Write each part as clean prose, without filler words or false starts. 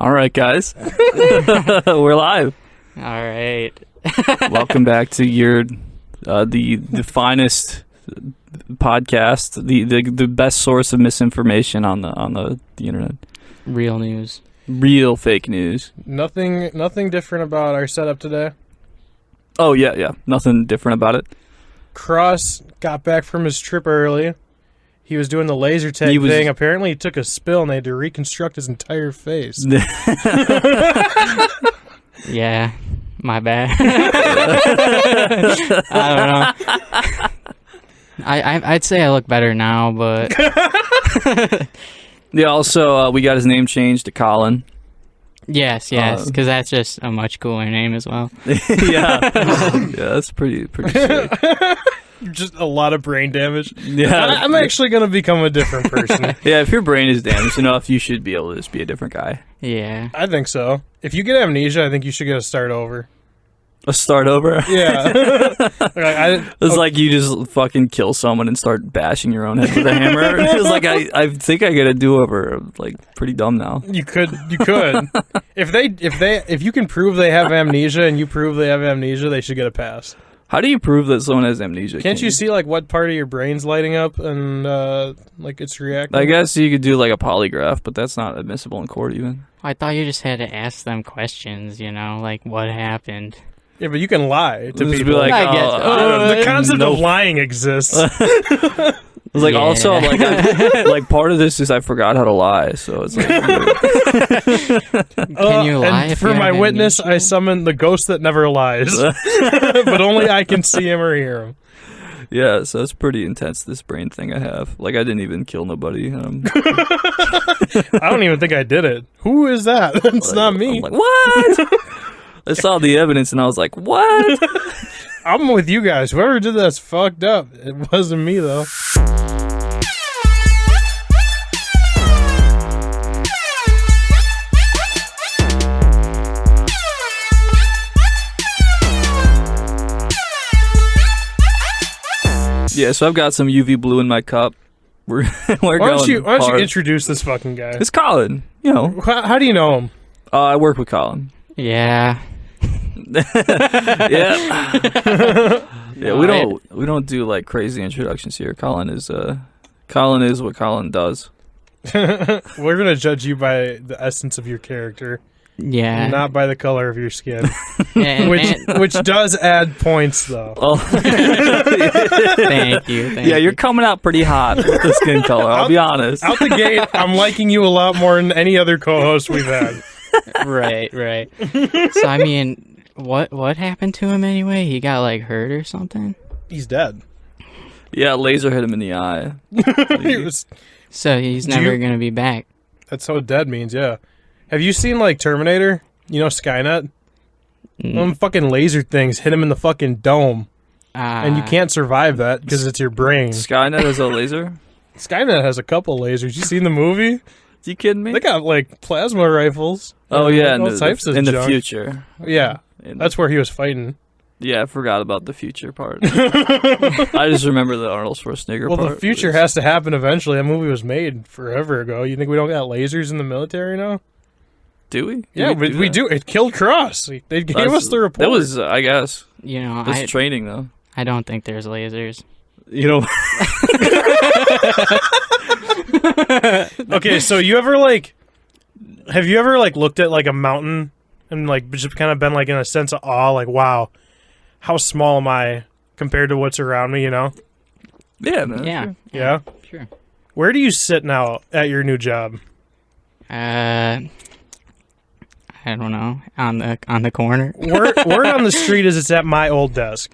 All right, guys. We're live. All right. Welcome back to your the finest podcast, the best source of misinformation on the internet. Real news. Real fake news. Nothing different about our setup today. Oh yeah. Nothing different about it. Cross got back from his trip early. He was doing the laser tag thing. Apparently, he took a spill and they had to reconstruct his entire face. Yeah, my bad. I don't know. I'd say I look better now, but Yeah. Also, we got his name changed to Colin. yes, because that's just a much cooler name as well. Yeah, that's pretty sick. Just a lot of brain damage. Yeah, I'm actually going to become a different person. Yeah, if your brain is damaged enough, you should be able to just be a different guy. Yeah. I think so. If you get amnesia, I think you should get a start over. A start over? Yeah. It's like you just fucking kill someone and start bashing your own head with a hammer. It's like I think I get a do-over. I'm like pretty dumb now. You could. If you can prove they have amnesia and you prove they have amnesia, they should get a pass. How do you prove that someone has amnesia? Can't you see like what part of your brain's lighting up and like it's reacting? I guess you could do like a polygraph, but that's not admissible in court even. I thought you just had to ask them questions, like what happened. Yeah, but you can lie to Just people. be like, I guess. The concept of lying exists. It's like Yeah. also like part of this is I forgot how to lie, so it's like Can you lie? And if for you my have witness, amnesia? I summon the ghost that never lies, but only I can see him or hear him. yeah. So it's pretty intense. This brain thing I have. Like I didn't even kill nobody. I don't even think I did it. Who is that? It's not me. I'm like, what? I saw the evidence and I was like, what? I'm with you guys. Whoever did that's fucked up. It wasn't me though. Yeah, so I've got some UV blue in my cup. We're Why don't you hard. introduce this fucking guy? It's Colin. How do you know him? I work with Colin. Yeah. Yeah. Yeah, No, we don't do like crazy introductions here. Colin is what Colin does. We're gonna judge you by the essence of your character, Yeah. not by the color of your skin. And- Which does add points though. Oh. Thank you. Yeah, you're coming out pretty hot with the skin color. I'll be honest. Out the gate, I'm liking you a lot more than any other co-host we've had. Right. So I mean, what happened to him anyway? He got like hurt or something? He's dead. Yeah, laser hit him in the eye. So he's never gonna be back. That's what dead means, yeah. Have you seen like Terminator? Skynet? Them fucking laser things hit him in the fucking dome. And you can't survive that because it's your brain. Skynet is a laser? Skynet has a couple lasers. You seen the movie? You kidding me? They got like plasma rifles. Oh yeah, all types of in the junk. future. Yeah, that's where he was fighting. Yeah, I forgot about the future part. I just remember the Arnold Schwarzenegger part. Well, the future has to happen eventually. That movie was made forever ago. You think we don't got lasers in the military now? Do we? Yeah, we do. It killed Cross. They gave us the report. That was, I guess, I training though. I don't think there's lasers. Okay, so have you ever looked at like a mountain and like just kind of been like in a sense of awe, like wow, how small am I compared to what's around me? Yeah, man. Yeah. Yeah. Sure. Where do you sit now at your new job? I don't know. On the corner. Word on the street is it's at my old desk,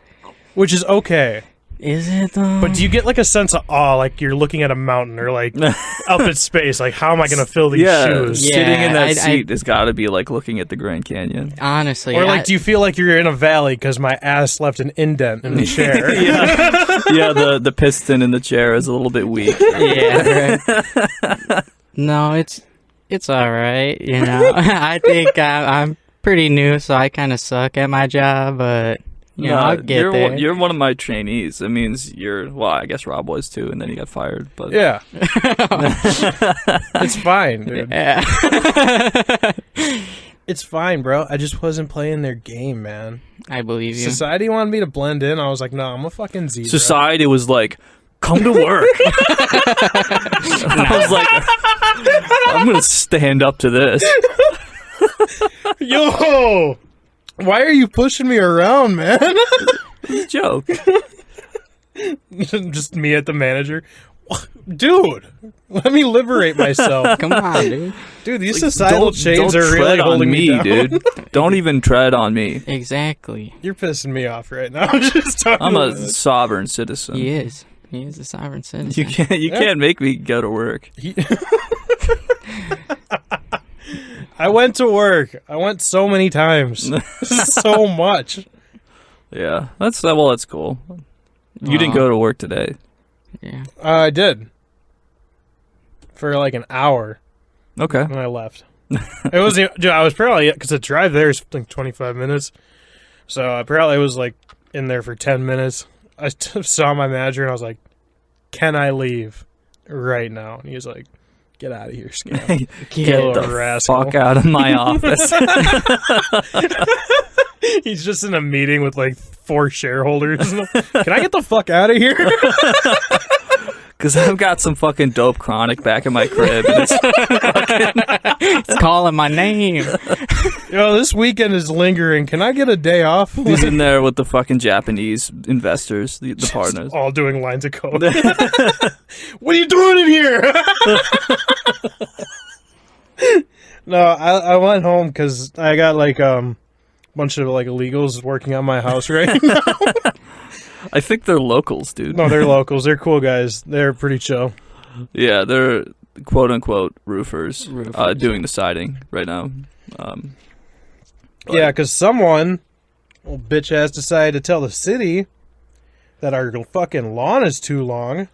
which is okay. Is it though? But do you get like a sense of awe, like you're looking at a mountain or like up at space? Like, how am I going to fill these shoes? Yeah. Sitting in that seat has got to be like looking at the Grand Canyon. Honestly. Or like, do you feel like you're in a valley because my ass left an indent in the chair? Yeah, the piston in the chair is a little bit weak. Yeah. Right. No, it's all right. I think I'm pretty new, so I kind of suck at my job, but. I'll get there. You're one of my trainees. It means I guess Rob was too, and then he got fired. But yeah. It's fine, dude. Yeah. It's fine, bro. I just wasn't playing their game, man. I believe you. Society wanted me to blend in. I was like, no, I'm a fucking zebra. Society was like, come to work. I was like, I'm going to stand up to this. Yo! Why are you pushing me around, man? It's a joke. Just me at the manager. Dude, let me liberate myself. Come on, dude. Dude, these societal chains are really holding me down. dude. Don't even tread on me. Exactly. You're pissing me off right now. Just talking I'm a about it. sovereign citizen. He is. He is a sovereign citizen. You can't make me go to work. I went to work. I went so many times. So much. Yeah, that's cool. You didn't go to work today. Yeah. I did. For like an hour. Okay. And I left. It was, dude, I was probably, because the drive there is like 25 minutes. So I probably was like in there for 10 minutes. I saw my manager and I was like, can I leave right now? And he was like, get out of here, scam. Get the rascal. fuck out of my office. He's just in a meeting with like 4 shareholders. Can I get the fuck out of here? Because I've got some fucking dope chronic back in my crib. And It's calling my name. Yo, this weekend is lingering. Can I get a day off? he's in there with the fucking Japanese investors, the partners. All doing lines of code. What are you doing in here? No, I went home because I got like bunch of like illegals working on my house right now. I think they're locals, dude. No, they're locals. They're cool guys. They're pretty chill. Yeah, they're quote unquote roofers. Doing the siding right now. Yeah, because someone, old bitch ass, decided to tell the city that our fucking lawn is too long.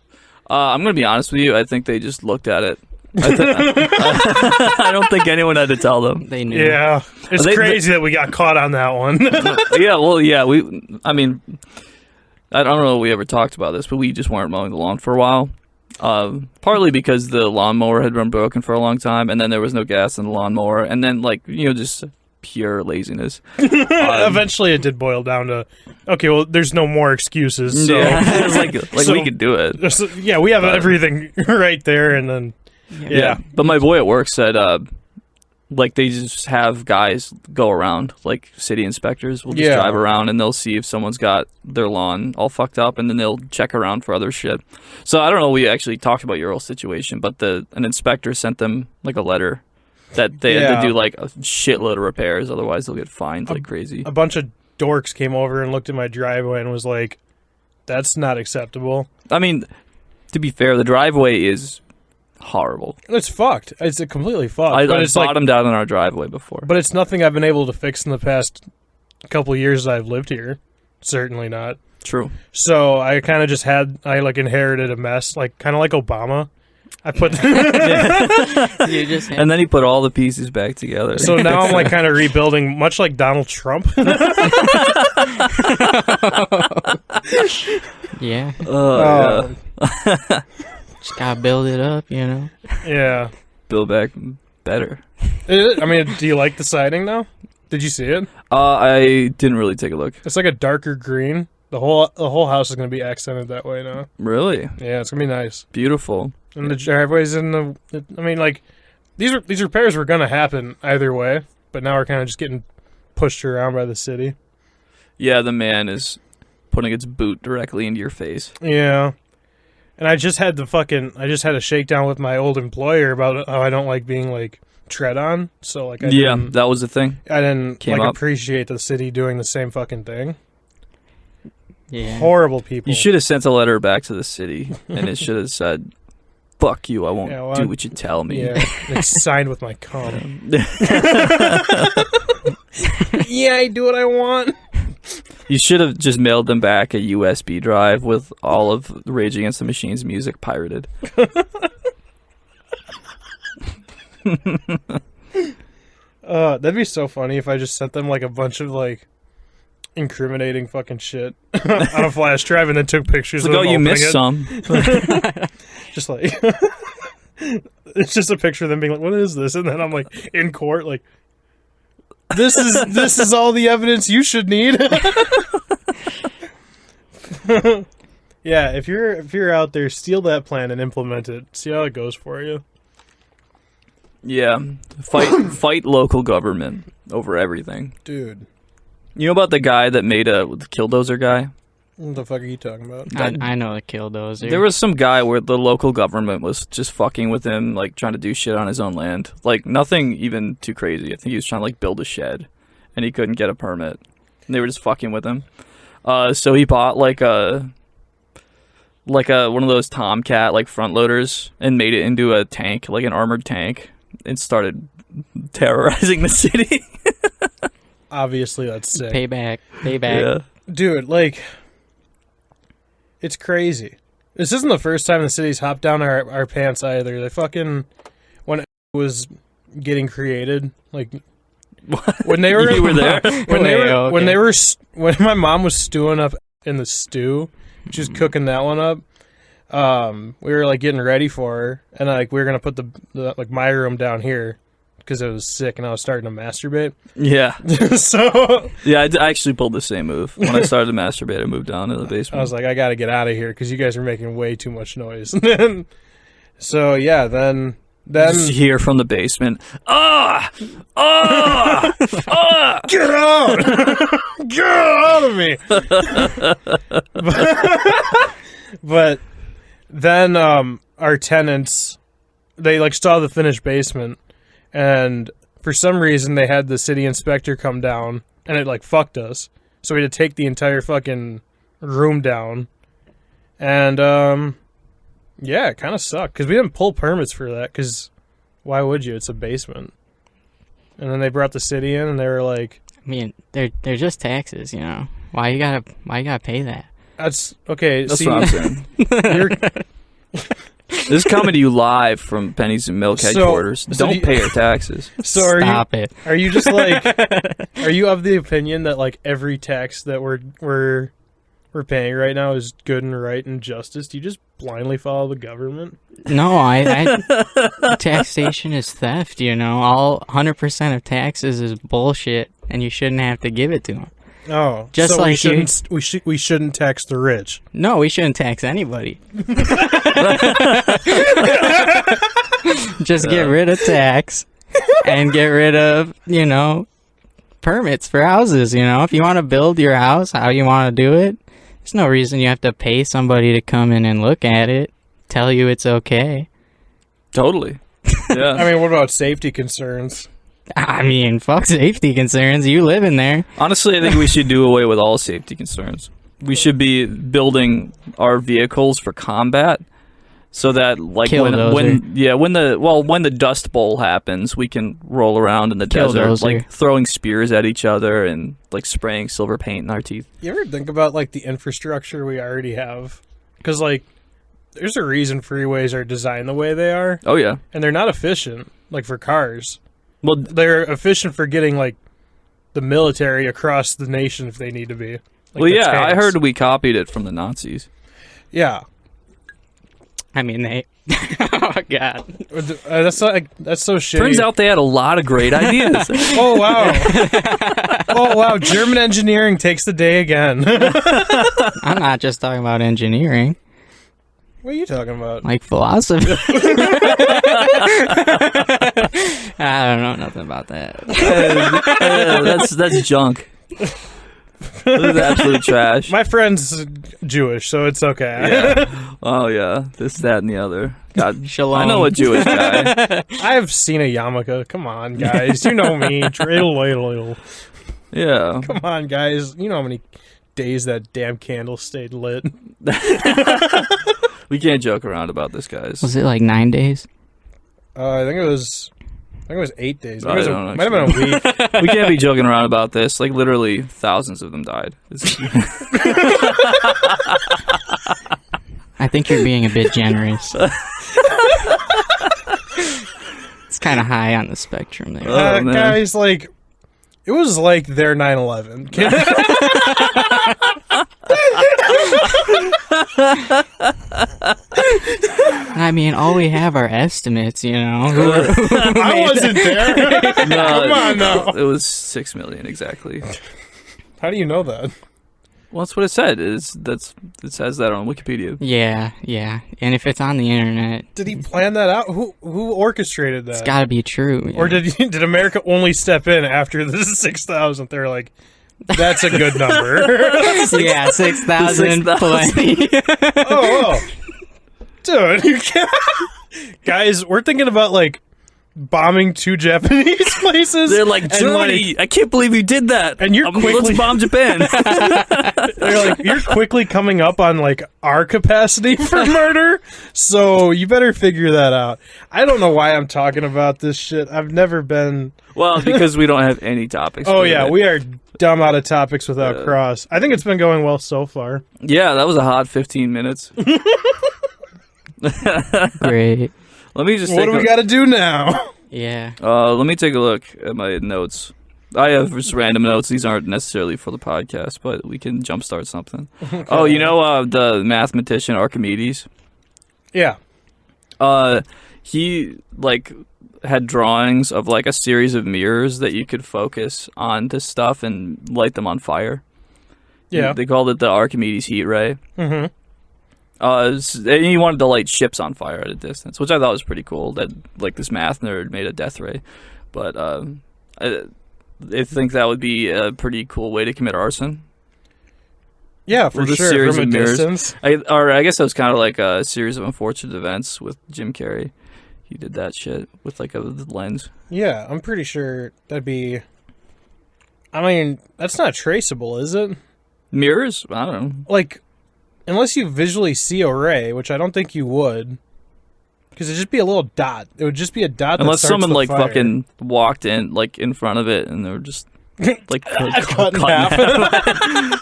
I'm gonna be honest with you. I think they just looked at it. I don't think anyone had to tell them. They knew. Yeah, it's crazy that we got caught on that one. Yeah, well, yeah. I mean, I don't know if we ever talked about this, but we just weren't mowing the lawn for a while. Partly because the lawnmower had been broken for a long time, and then there was no gas in the lawnmower, and then just pure laziness. Eventually, it did boil down to, okay, well, there's no more excuses. So, yeah, it's we could do it. Yeah, we have everything right there, and then yeah. But my boy at work said, they just have guys go around, like city inspectors will just drive around and they'll see if someone's got their lawn all fucked up, and then they'll check around for other shit. So I don't know, we actually talked about your whole situation, but an inspector sent them like a letter that they had to do like a shitload of repairs, otherwise they'll get fined like crazy. A bunch of dorks came over and looked at my driveway and was like, that's not acceptable. I mean, to be fair, the driveway is horrible. It's fucked. It's completely fucked. I bottomed out on our driveway before. But it's nothing I've been able to fix in the past couple of years that I've lived here. Certainly not. True. So I kind of just inherited a mess, like kind of like Obama. I put and then he put all the pieces back together. So now I'm like kind of rebuilding, much like Donald Trump. Yeah. Yeah. Just gotta build it up, Yeah. Build back better. I mean, do you like the siding now? Did you see it? I didn't really take a look. It's like a darker green. The whole house is going to be accented that way now. Really? Yeah, it's going to be nice. Beautiful. And the driveway's in the... I mean, like, these repairs were going to happen either way, but now we're kind of just getting pushed around by the city. Yeah, the man is putting its boot directly into your face. Yeah. And I just had a shakedown with my old employer about how I don't like being, like, tread on. So, like, that was the thing. I didn't appreciate the city doing the same fucking thing. Yeah. Horrible people. You should have sent a letter back to the city, and it should have said, fuck you, I won't do what you tell me. Yeah, it's signed with my cum. Yeah, I do what I want. You should have just mailed them back a USB drive with all of Rage Against the Machine's music pirated. That'd be so funny if I just sent them like a bunch of like incriminating fucking shit on a flash drive and then took pictures of them you missed it. some. Just like it's just a picture of them being like, what is this? And then I'm like in court like This is all the evidence you should need. Yeah, if you're out there, steal that plan and implement it. See how it goes for you. Yeah, fight local government over everything. Dude. You know about the guy that made the Killdozer guy? What the fuck are you talking about? I know the Killdozer. There was some guy where the local government was just fucking with him, like trying to do shit on his own land. Like nothing even too crazy. I think he was trying to like build a shed, and he couldn't get a permit. And they were just fucking with him. So he bought like a one of those Tomcat like front loaders and made it into a tank, like an armored tank, and started terrorizing the city. Obviously, that's sick. Payback. Yeah. Dude, like, it's crazy. This isn't the first time the city's hopped down our pants either. They fucking, when it was getting created, like, when they were You were there? when my mom was stewing up in the stew, she was cooking that one up. We were like getting ready for her, and like we were gonna put the like my room down here because I was sick and I was starting to masturbate. Yeah. So Yeah, I actually pulled the same move. When I started to masturbate, I moved down to the basement. I was like, I gotta get out of here because you guys are making way too much noise. So yeah, then just hear from the basement, get out, get out of me. But then our tenants, they like saw the finished basement, and for some reason they had the city inspector come down, and it like fucked us. So we had to take the entire fucking room down, and yeah, it kind of sucked because we didn't pull permits for that. Because why would you? It's a basement. And then they brought the city in, and they were like, I mean, they're just taxes, you know. Why you gotta pay that? "That's okay." That's see, what I'm saying. you're, This is coming to you live from Pennies and Milk headquarters. So Don't pay your taxes. so Stop it. are you just like, are you of the opinion that like every tax that we're paying right now is good and right and justice? Do you just blindly follow the government? No, taxation is theft, you know. All 100% of taxes is bullshit, and you shouldn't have to give it to them. Oh, Just so like we shouldn't tax the rich. No, we shouldn't tax anybody. Just get rid of tax and get rid of, you know, permits for houses, you know. If you want to build your house how you want to do it, there's no reason you have to pay somebody to come in and look at it, tell you it's okay. Totally. Yeah. I mean, what about safety concerns? I mean, fuck safety concerns. You live in there. Honestly, I think we should do away with all safety concerns. We should be building our vehicles for combat, so that like when the Dust Bowl happens, we can roll around in the desert, like throwing spears at each other and like spraying silver paint in our teeth. You ever think about like the infrastructure we already have? Because like, there's a reason freeways are designed the way they are. Oh yeah, and they're not efficient like for cars. Well, they're efficient for getting like the military across the nation if they need to be. Like, well, yeah, tanks. I heard we copied it from the Nazis. Yeah, I mean they. Oh god, that's so shitty. Turns out they had a lot of great ideas. Oh wow, oh wow, German engineering takes the day again. I'm not just talking about engineering. What are you talking about? Like philosophy. I don't know nothing about that. That's junk. This is absolute trash. My friend's Jewish, so it's okay. Yeah. Oh yeah, this, that, and the other. God, Shalom. I know a Jewish guy. I have seen a yarmulke. Come on, guys. You know me. Dreidel. Yeah. Come on, guys. You know how many days that damn candle stayed lit. We can't joke around about this, guys. Was it like 9 days? I think it was 8 days. I don't might have been a week. We can't be joking around about this. Like, literally, thousands of them died. I think you're being a bit generous. It's kind of high on the spectrum there. Guys, like, it was like their 9/11. I mean, all we have are estimates, you know. I wasn't there. Come on, no. It was 6 million exactly. How do you know that? Well, that's what it said. It says that on Wikipedia. Yeah. And if it's on the internet, Did he plan that out? Who orchestrated that? it's got to be true. Or did America only step in after the 6,000? They're like, that's a good number. Yeah, 6,000 plenty. Oh, dude, you can't. Guys, we're thinking about like bombing 2 Japanese places. They're like, and, Germany, I can't believe you did that. And you're quickly let's bomb Japan. They're like, you're quickly coming up on like our capacity for murder, so you better figure that out. I don't know why I'm talking about this shit. I've never been. Well, because we don't have any topics. Oh for yeah, it. we are dumb out of topics without Cross. I think it's been going well so far. Yeah, that was a hot 15 minutes. Great. Let me just. What do we got to do now? Yeah. Let me take a look at my notes. I have just random notes. These aren't necessarily for the podcast, but we can jumpstart something. Okay. Oh, you know the mathematician Archimedes? Yeah. He like had drawings of like a series of mirrors that you could focus onto stuff and light them on fire. Yeah. They called it the Archimedes heat ray. Mm-hmm. And he wanted to light ships on fire at a distance, which I thought was pretty cool. That like this math nerd made a death ray, but I think that would be a pretty cool way to commit arson. Yeah, for sure. Series From a of mirrors. distance. I guess that was kind of like a series of unfortunate events with Jim Carrey. He did that shit with like a lens. Yeah, I'm pretty sure that'd be. I mean, that's not traceable, is it? Mirrors? I don't know. Like, unless you visually see a ray, which I don't think you would, because it'd just be a little dot. It would just be a dot. Unless that starts someone the like fire. fucking walked in like in front of it and they were just like cut in half.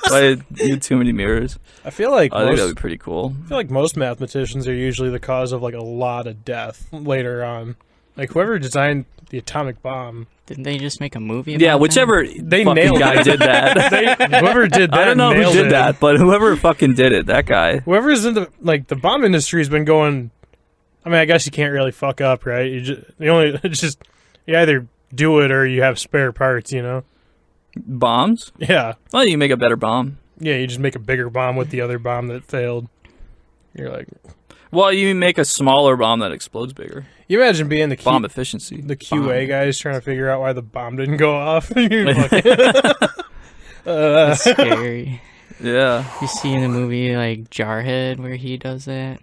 By too many mirrors. I feel like I think that'd be pretty cool. I feel like most mathematicians are usually the cause of like a lot of death later on. Like whoever designed the atomic bomb. Didn't they just make a movie about Yeah, whichever They fucking nailed guy it. did that. Whoever did that, I don't know who nailed did it. that, but whoever fucking did it, that guy. Whoever's in the bomb industry has been going. I mean, I guess you can't really fuck up, right? You either do it or you have spare parts, you know. Bombs? Yeah, Well, you make a better bomb. yeah. You just make a bigger bomb with the other bomb that failed. You're like, Well, you make a smaller bomb that explodes bigger. you imagine being the Bomb efficiency. the QA guys trying to figure out why the bomb didn't go off. You're like, That's scary. Yeah. You see in the movie like Jarhead where he does that?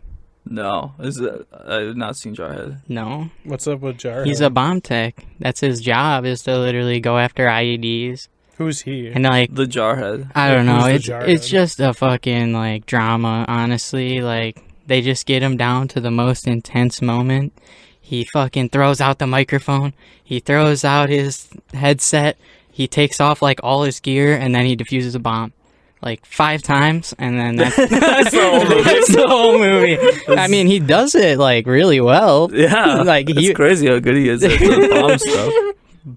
No. I have not seen Jarhead. No. what's up with Jar? He's a bomb tech. That's his job, is to literally go after IEDs. Who's he? And like, The Jarhead. I don't know, Who's the it's Jarhead? just a fucking like drama, honestly. Like, they just get him down to the most intense moment. He fucking throws out the microphone. He throws out his headset. He takes off like all his gear, and then he defuses a bomb. Like 5 times, and then that's the whole movie. that's the whole movie. I mean, he does it like really well. Yeah. Like, it's crazy how good he is at the bomb stuff.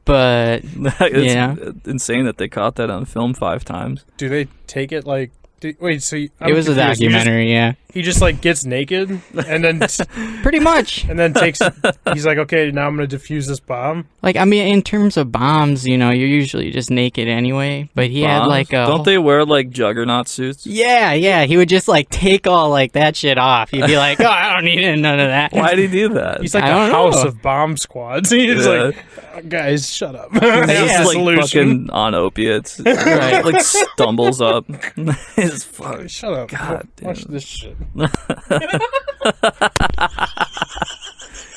But It's yeah, insane that they caught that on film 5 times. Do they take it like? Wait, so it was a documentary. Yeah, He just like gets naked and then pretty much. takes. He's like, okay, now I'm gonna defuse this bomb. Like, I mean, in terms of bombs, you know, you're usually just naked anyway. But he had Bombs? like a Don't they wear like juggernaut suits? Yeah. He would just like take all like that shit off. He'd be like, "Oh, I don't need none of that." Why'd he do that? He's like I the don't house know. of bomb squads. He's Yeah. like, guys, shut up. He's That's just the like solution. fucking on opiates. Right. Like stumbles up. It's fuck. Shut up. God Watch damn. this shit.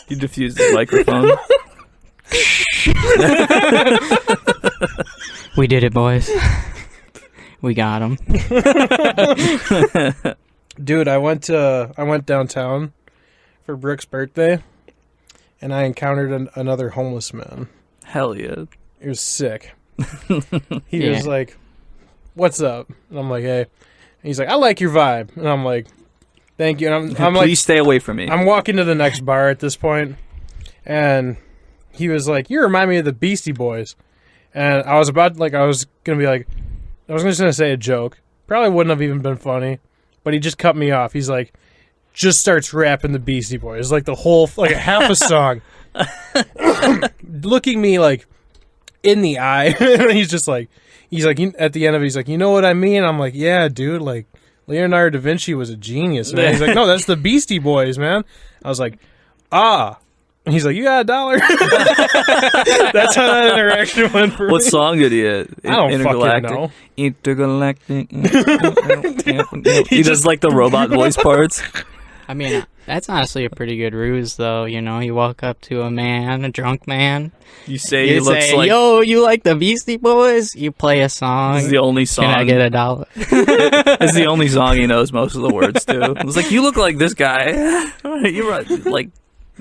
He diffused his microphone. We did it, boys. We got him. Dude, I went downtown for Brooke's birthday, and I encountered another homeless man. Hell yeah. He was sick. He Yeah. was like, "What's up?" And I'm like, "Hey." And he's like, "I like your vibe." And I'm like, "Thank you." And I'm like, Please stay away from me. I'm walking to the next bar at this point, and he was like, "You remind me of the Beastie Boys." And I was just gonna say a joke. Probably wouldn't have even been funny. but he just cut me off. He's like, just starts rapping the Beastie Boys, like the whole, like half a song, looking me like in the eye. And he's like, at the end of it, he's like, you know what I mean? I'm like, yeah, dude, like Leonardo da Vinci was a genius, man. He's like, no, that's the Beastie Boys, man. I was like, ah. And he's like, you got $1? That's how that interaction went for me. What song did he hit? I don't fucking know. Intergalactic. He does like the robot voice parts. I mean, that's honestly a pretty good ruse, though. You know, you walk up to a drunk man. You say he looks like... Yo, you like the Beastie Boys? You play a song. It's the only song. Can I get $1? It's the only song he knows most of the words to. It's like, you look like this guy. You're right. Like...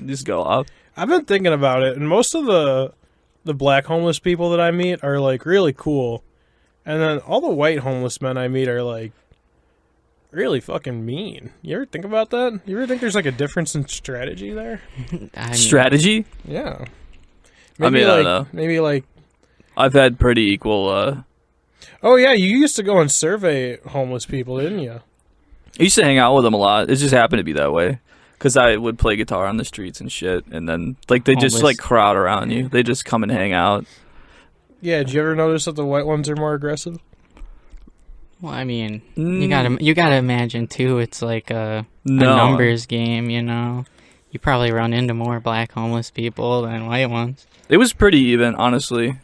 Just go off. I've been thinking about it, and most of the black homeless people that I meet are like really cool, and then all the white homeless men I meet are like really fucking mean. You ever think about that? You ever think there's like a difference in strategy there? Strategy? Yeah. Maybe, I don't know. Maybe like I've had pretty equal. Oh yeah, you used to go and survey homeless people, didn't you? I used to hang out with them a lot. It just happened to be that way. Because I would play guitar on the streets and shit, and then like they just like crowd around you. They just come and hang out. Yeah, did you ever notice that the white ones are more aggressive? Well, I mean, you gotta imagine too. It's like a numbers game, you know. You probably run into more black homeless people than white ones. It was pretty even, honestly.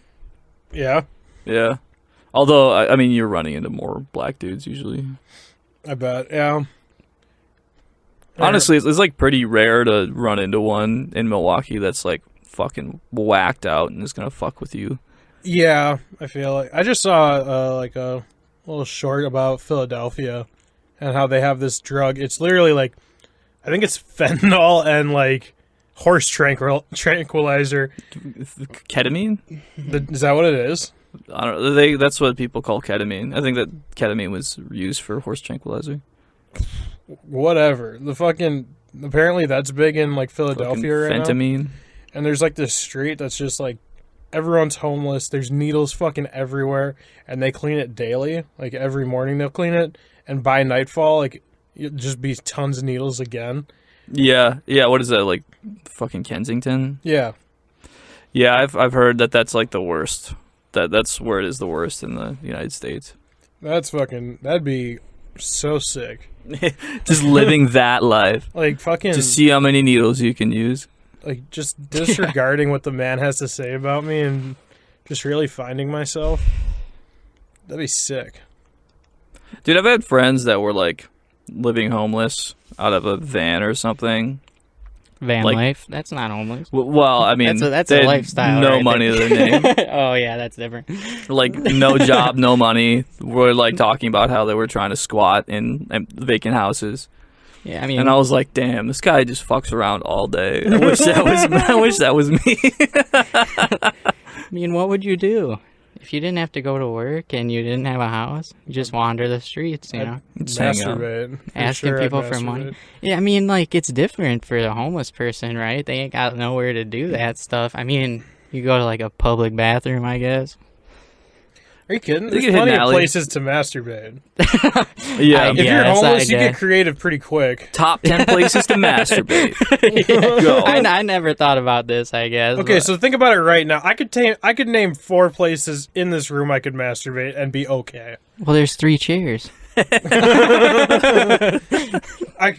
Yeah. Yeah. Although I mean, you're running into more black dudes usually. I bet. Yeah. Honestly, it's like pretty rare to run into one in Milwaukee that's like fucking whacked out and is gonna fuck with you. Yeah, I feel like I just saw like a little short about Philadelphia and how they have this drug. It's literally like, I think it's fentanyl and like horse tranquilizer. Ketamine? Is that what it is? I don't know. That's what people call ketamine. I think that ketamine was used for horse tranquilizer. Whatever. The fucking... Apparently that's big in, like, Philadelphia right now. Fentanyl. And there's, like, this street that's just, like, everyone's homeless. There's needles fucking everywhere. And they clean it daily. Like, every morning they'll clean it. And by nightfall, like, it'll just be tons of needles again. Yeah. Yeah, what is that, like, fucking Kensington? Yeah. Yeah, I've heard that that's, like, the worst. That's where it is the worst in the United States. That's fucking... That'd be so sick. Just living that life. Like fucking to see how many needles you can use. Like just disregarding what the man has to say about me and just really finding myself. That'd be sick. Dude, I've had friends that were like living homeless out of a van or something. Van life? That's not homeless. Well, I mean, that's a lifestyle. No right money to their name. Oh yeah, that's different. Like no job, no money. We're like talking about how they were trying to squat in vacant houses. Yeah, I mean, and I was like, damn, this guy just fucks around all day. I wish that was me. I mean, what would you do? If you didn't have to go to work and you didn't have a house, you just wander the streets, you know? Masturbate. Asking people for money. Yeah, I mean, like, it's different for the homeless person, right? They ain't got nowhere to do that stuff. I mean, you go to, like, a public bathroom, I guess. Are you kidding? There's plenty of places to masturbate. Yeah. If you're homeless, you get creative pretty quick. Top 10 places to masturbate. Go. I never thought about this, I guess. Okay, so think about it right now. I could name 4 places in this room I could masturbate and be okay. Well, there's 3 chairs.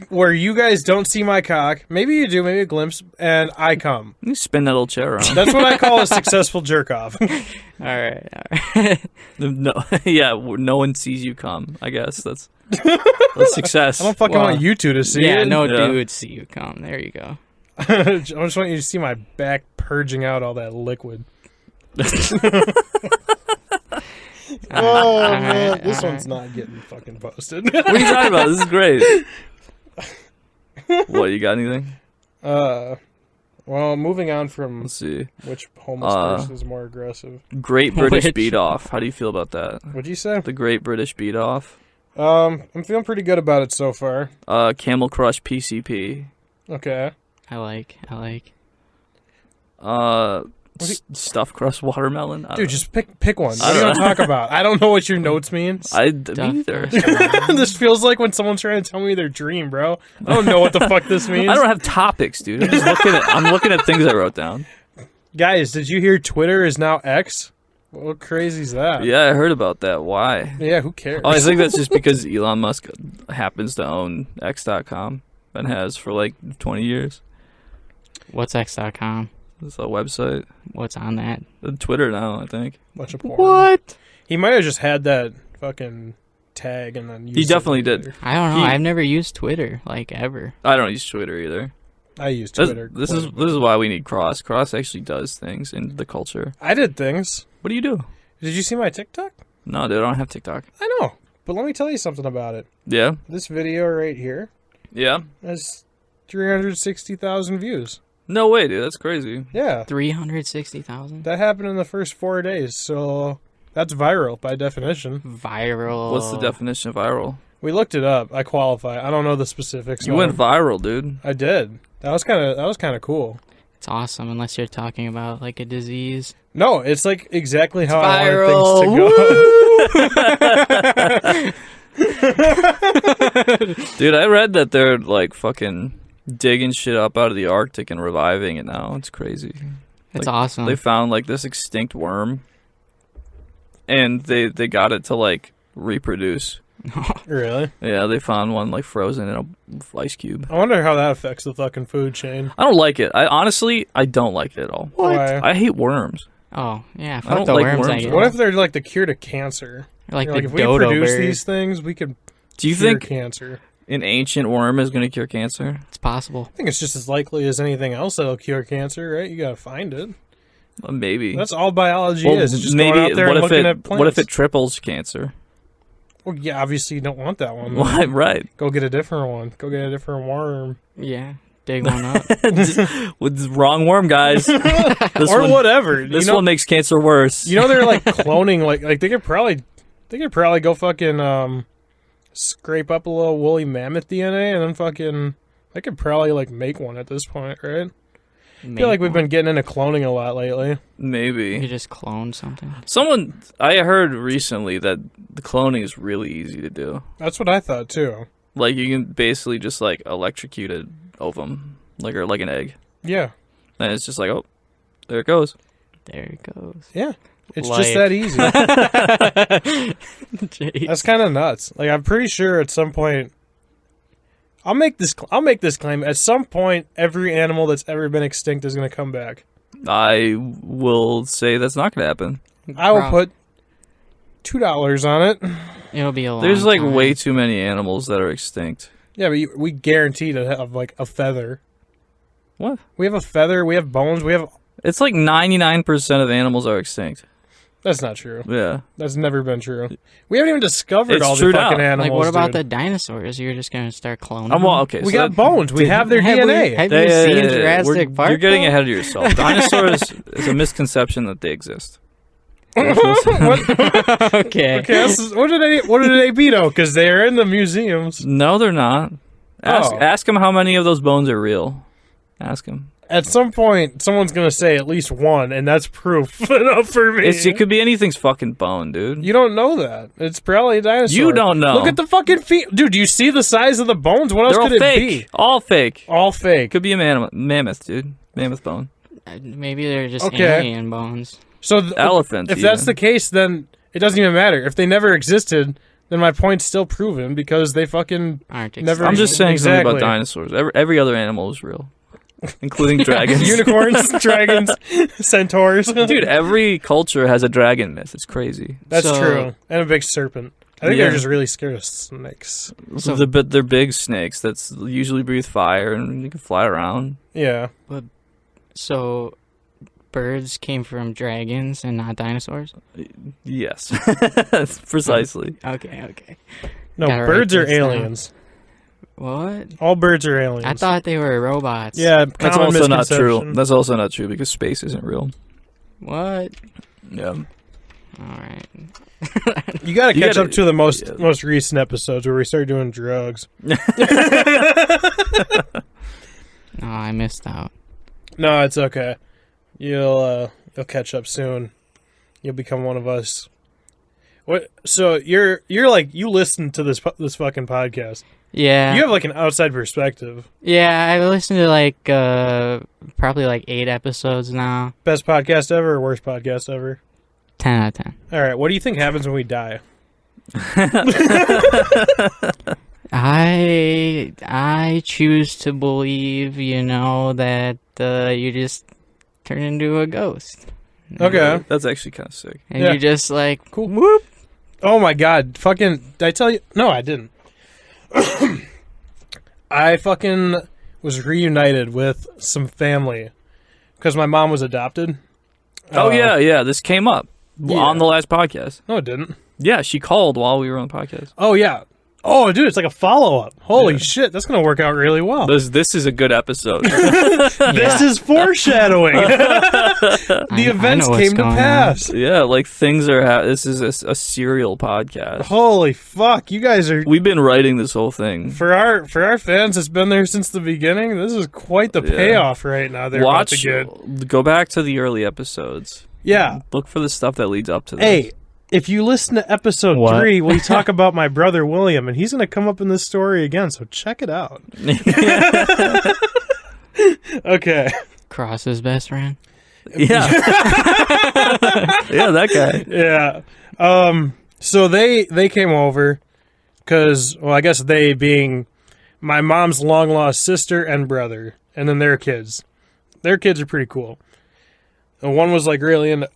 Where you guys don't see my cock. Maybe you do, maybe a glimpse, and I come. You spin that little chair around. That's what I call a successful jerk off. All right. No, yeah, no one sees you come. I guess that's success. I don't fucking want you two to see it. Yeah, no dude see you come. There you go. I just want you to see my back purging out all that liquid. Oh man, this one's not getting fucking posted. What are you talking about? This is great. What, you got anything? Well, moving on from, let's see, which homeless person is more aggressive. Great British Beat Off. How do you feel about that? What'd you say? The Great British Beat Off. I'm feeling pretty good about it so far. Camel Crush PCP. Okay. I like. Stuffed crust watermelon. I Dude, don't just pick one. What I are you don't gonna talk about? I don't know what your notes means. know. Me Stuffed either. crust watermelon. This feels like when someone's trying to tell me their dream, bro. I don't know what the fuck this means. I don't have topics, dude. I'm looking at things I wrote down. Guys, did you hear Twitter is now X? What crazy is that? Yeah, I heard about that. Why? Yeah, who cares? Oh, I think that's just because Elon Musk happens to own X.com and has for like 20 years. What's X.com? It's a website. What's on that? Twitter now, I think. Bunch of porn. What? He might have just had that fucking tag and then used He it definitely later. did. I don't know. He- I've never used Twitter, like, ever. I don't use Twitter either. I use This, Twitter. this quite is a bit. this is why we need Cross. Cross actually does things in the culture. I did things. What do you do? Did you see my TikTok? No, dude, I don't have TikTok. I know, but let me tell you something about it. Yeah, This video right here yeah. has 360,000 views. No way, dude. That's crazy. Yeah, 360,000? that happened in the first 4 days, so that's viral by definition. Viral. What's the definition of viral? We looked it up. I qualify. I don't know the specifics. You went viral, dude. I did. That was kind of cool. It's awesome, unless you're talking about, like, a disease. No, it's like exactly how Viral. I want things to go. Dude, I read that they're like fucking digging shit up out of the Arctic and reviving it now. It's crazy. It's Like, awesome. They found like this extinct worm, and they got it to like reproduce. Really? Yeah, they found one like frozen in a ice cube. I wonder how that affects the fucking food chain. I don't like it. I honestly don't like it at all. Why? I hate worms. Oh, yeah. don't Fuck the like worms, I worms. guess. What if they're like the cure to cancer? Like You're the like, if we dodo produce bird. these things, we could Do you cure think cancer. an ancient worm is going to cure cancer? It's possible. I think it's just as likely as anything else that'll cure cancer, right? You gotta find it. Maybe. That's all biology Well, is. It's just maybe. going out there What and if looking it? at plants. What if it triples cancer? Well, yeah, obviously you don't want that one. Why? Right. Go get a different one. Go get a different worm. Yeah. Dig one up. With the wrong worm, guys. This Or one, whatever. This you know, one makes cancer worse. You know they're like cloning like they could probably go fucking scrape up a little woolly mammoth DNA and then fucking they could probably like make one at this point, right? I feel like we've been getting into cloning a lot lately. You Maybe. could just clone something. I heard recently that the cloning is really easy to do. That's what I thought too. Like you can basically just like electrocute an ovum, or like an egg, Yeah. and it's just like, oh, there it goes. There it goes. Yeah. It's Life. just that easy. Jeez. That's kind of nuts. Like I'm pretty sure at some point I'll make this claim. At some point every animal that's ever been extinct is going to come back. I will say that's not going to happen. I will put $2 on it. It'll be a long There's like time. way too many animals that are extinct. Yeah, but we guarantee to have like a feather. What? We have a feather, we have bones, we have It's like 99% of animals are extinct. That's not true. Yeah. That's never been true. We haven't even discovered It's all true the fucking now. animals. Like, what about dude. the dinosaurs? You're just going to start cloning Well, them? okay. We so got that- bones. We have their Have DNA. Have you seen Jurassic Park? You're getting though? ahead of yourself. Dinosaurs is a misconception that they exist. What? Okay. Okay, what did they be though? Because they're in the museums. No, they're not. Oh. Ask him how many of those bones are real. Ask him. At some point, someone's gonna say at least one, and that's proof enough for me. It could be anything's fucking bone, dude. You don't know that. It's probably a dinosaur. You don't know. Look at the fucking feet, dude. Do you see the size of the bones? What else They're all could fake. it be? All fake. All fake. Could be a mammoth, dude. Mammoth bone. Maybe they're just Okay. alien bones. So Elephant. if that's the case, then it doesn't even matter. If they never existed, then my point's still proven because they fucking Aren't Never- I'm just saying something Exactly. about dinosaurs. Every other animal is real, including dragons. unicorns, dragons, centaurs. Dude, every culture has a dragon myth. It's crazy. That's So- true. And a big serpent. I think Yeah. they're just really scared of snakes. So- They're big snakes that usually breathe fire and you can fly around. Yeah. So, birds came from dragons and not dinosaurs? Yes, precisely. Okay. No, Gotta write birds are this down. aliens. What? All birds are aliens. I thought they were robots. Yeah, That's common also not true. misconception. That's also not true because space isn't real. What? Yeah. Alright. You gotta You catch gotta- up to the most yeah. most recent episodes where we start doing drugs. Oh, I missed out. No, it's okay. You'll You'll catch up soon. You'll become one of us. What? So you're like, you listen to this fucking podcast. Yeah. You have like an outside perspective. Yeah, I've listened to like probably like 8 episodes now. Best podcast ever or worst podcast ever? 10 out of 10. All right. What do you think happens when we die? I choose to believe, that you just turn into a ghost. Okay. That's actually kind of sick. And Yeah. you just like, Cool. Whoop. Oh my god. Fucking, did I tell you? No, I didn't. I fucking was reunited with some family because my mom was adopted. Oh, yeah. This came up on the last podcast. No, it didn't. Yeah, she called while we were on the podcast. Oh, yeah. Oh, dude, it's like a follow-up. Holy shit, that's going to work out really well. This is a good episode. This is foreshadowing. The events came to pass. Yeah, like things are... this is a serial podcast. Holy fuck, you guys are... We've been writing this whole thing. For our fans, it's been there since the beginning. This is quite the payoff right now. They're about to get. Go back to the early episodes. Yeah. Look for the stuff that leads up to this. Hey, if you listen to episode 3, we talk about my brother William, and he's going to come up in this story again, so check it out. Okay. Cross's best friend. Yeah. Yeah, that guy. Yeah. So they came over because, well, I guess they being my mom's long-lost sister and brother, and then their kids. Their kids are pretty cool. And one was, like, really into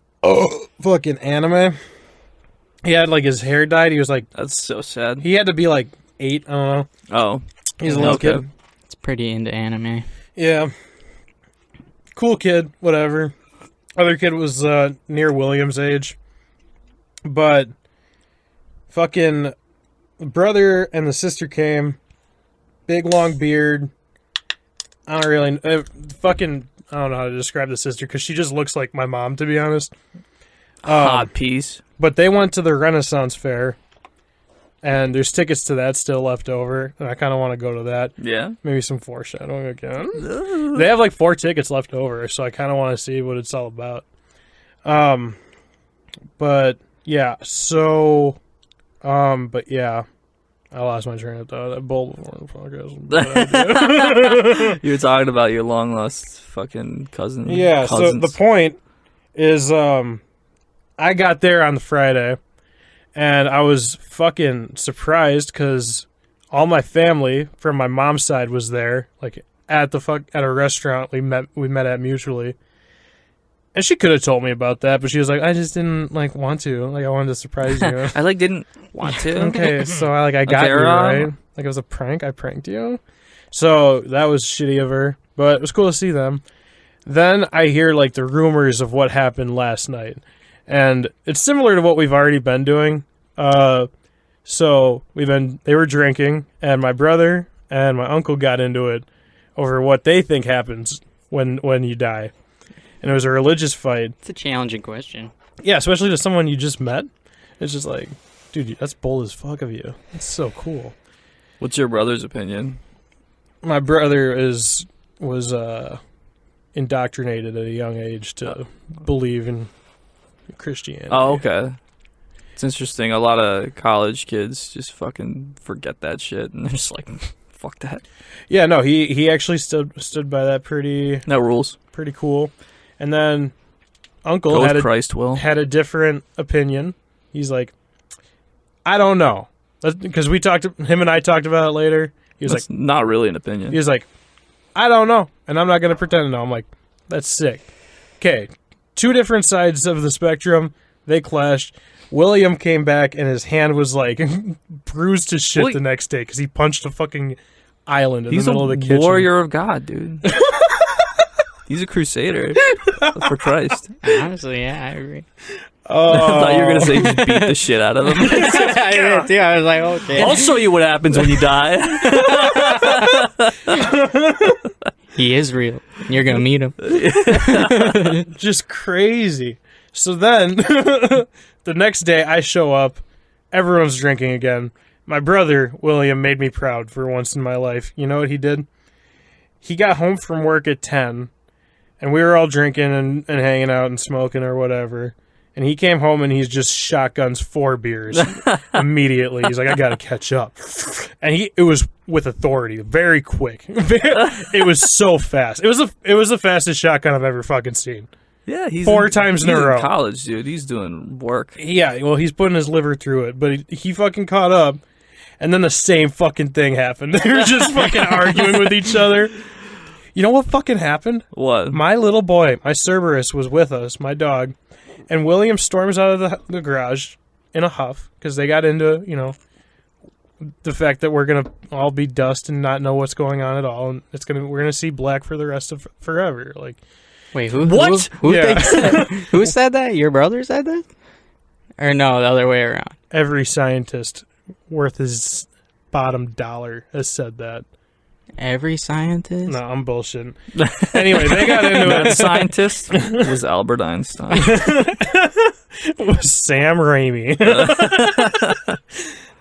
fucking anime. He had, like, his hair dyed. He was, like... That's so sad. He had to be, like, 8. I don't know. Oh. He's a little kid. It's pretty into anime. Yeah. Cool kid. Whatever. Other kid was near William's age. But... fucking... the brother and the sister came. Big, long beard. I don't really... fucking... I don't know how to describe the sister, because she just looks like my mom, to be honest. Hot piece. But they went to the Renaissance Fair, and there's tickets to that still left over, and I kind of want to go to that. Yeah. Maybe some foreshadowing again. They have like 4 tickets left over, so I kind of want to see what it's all about. But yeah, so, but yeah, I lost my train of thought. That bold before the podcast. You were talking about your long lost fucking cousin. Yeah, cousins. so the point is, I got there on the Friday, and I was fucking surprised because all my family from my mom's side was there, like at a restaurant we met at mutually. And she could have told me about that, but she was like, I just didn't want to. Like, I wanted to surprise you. I didn't want to. Okay, so I got you, right? Like, it was a prank. I pranked you. So that was shitty of her, but it was cool to see them. Then I hear like the rumors of what happened last night. And it's similar to what we've already been doing. So they were drinking, and my brother and my uncle got into it over what they think happens when you die. And it was a religious fight. It's a challenging question. Yeah, especially to someone you just met. It's just like, dude, that's bold as fuck of you. That's so cool. What's your brother's opinion? My brother was indoctrinated at a young age to believe in Christianity. Oh, okay. It's interesting. A lot of college kids just fucking forget that shit, and they're just like, fuck that. Yeah, no, he actually stood by that pretty rules. Pretty cool. And then Uncle Go had with Christ will. had a different opinion. He's like, I don't know, because him and I talked about it later. He was That's like, not really an opinion. he was like, I don't know, and I'm not gonna pretend to know. I'm like, that's sick. Okay, 2 different sides of the spectrum. They clashed. William came back and his hand was like bruised to shit the next day because he punched a fucking island in the middle of the kitchen. He's a warrior of God, dude. He's a crusader for Christ. Honestly, yeah, I agree. Oh. I thought you were going to say just beat the shit out of him. I did too. I was like, okay. I'll show you what happens when you die. He is real. You're going to meet him. Just crazy. So then, the next day I show up, everyone's drinking again. My brother, William, made me proud for once in my life. You know what he did? He got home from work at 10, and we were all drinking and hanging out and smoking or whatever. And he came home and he's just shotguns 4 beers immediately. He's like, I gotta catch up. And it was with authority, very quick. It was so fast. It was the fastest shotgun I've ever fucking seen. Yeah, he's 4 times in a row. College, dude. He's doing work. Yeah, well, he's putting his liver through it, but he fucking caught up. And then the same fucking thing happened. They were just fucking arguing with each other. You know what fucking happened? What? My little boy, my Cerberus, was with us, my dog. And William storms out of the garage in a huff because they got into, the fact that we're gonna all be dust and not know what's going on at all, and we're gonna see black for the rest of forever. Like, wait, who? What? Who Yeah. thinks that? Who said that? Your brother said that? Or no, the other way around. every scientist worth his bottom dollar has said that. Every scientist? No, I'm bullshitting. Anyway, they got into That it. scientist was Albert Einstein. It was Sam Raimi.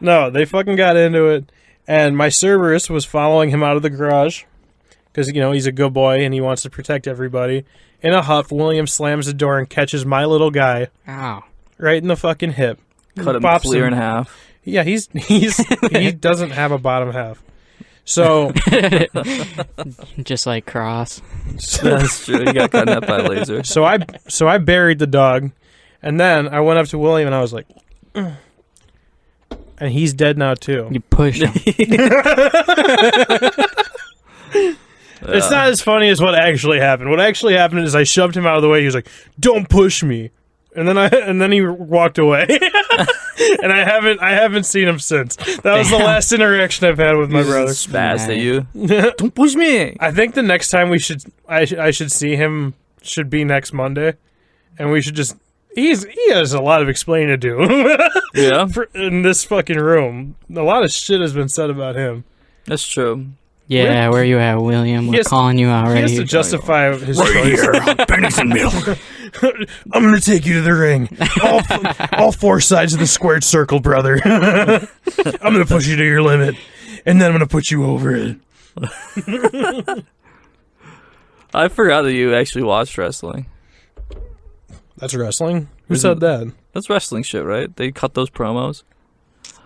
No, they fucking got into it, and my Cerberus was following him out of the garage because, he's a good boy and he wants to protect everybody. In a huff, William slams the door and catches my little guy Ow. right in the fucking hip. Cut him Bops clear in half. Yeah, he doesn't have a bottom half. So Just like Cross. That's true. He got cut in half by a laser. So I buried the dog, and then I went up to William and I was like, "Ugh." And he's dead now too. You pushed him. It's not as funny as what actually happened. What actually happened is I shoved him out of the way. He was like, "Don't push me," and then he walked away. And I haven't seen him since. That was the last interaction I've had with my brother. Spazzed at you. Don't push me. I think the next time I should see him should be next Monday, and we should just. He has a lot of explaining to do. Yeah, In this fucking room, a lot of shit has been said about him. that's true. Yeah, where you at, William? We're has- calling you out He right has to here. justify his choice. Bennington Mill. I'm gonna take you to the ring. All 4 sides of the squared circle, brother. I'm gonna push you to your limit, and then I'm gonna put you over it. I forgot that you actually watched wrestling. That's wrestling. Who said that? That's wrestling shit, right? They cut those promos.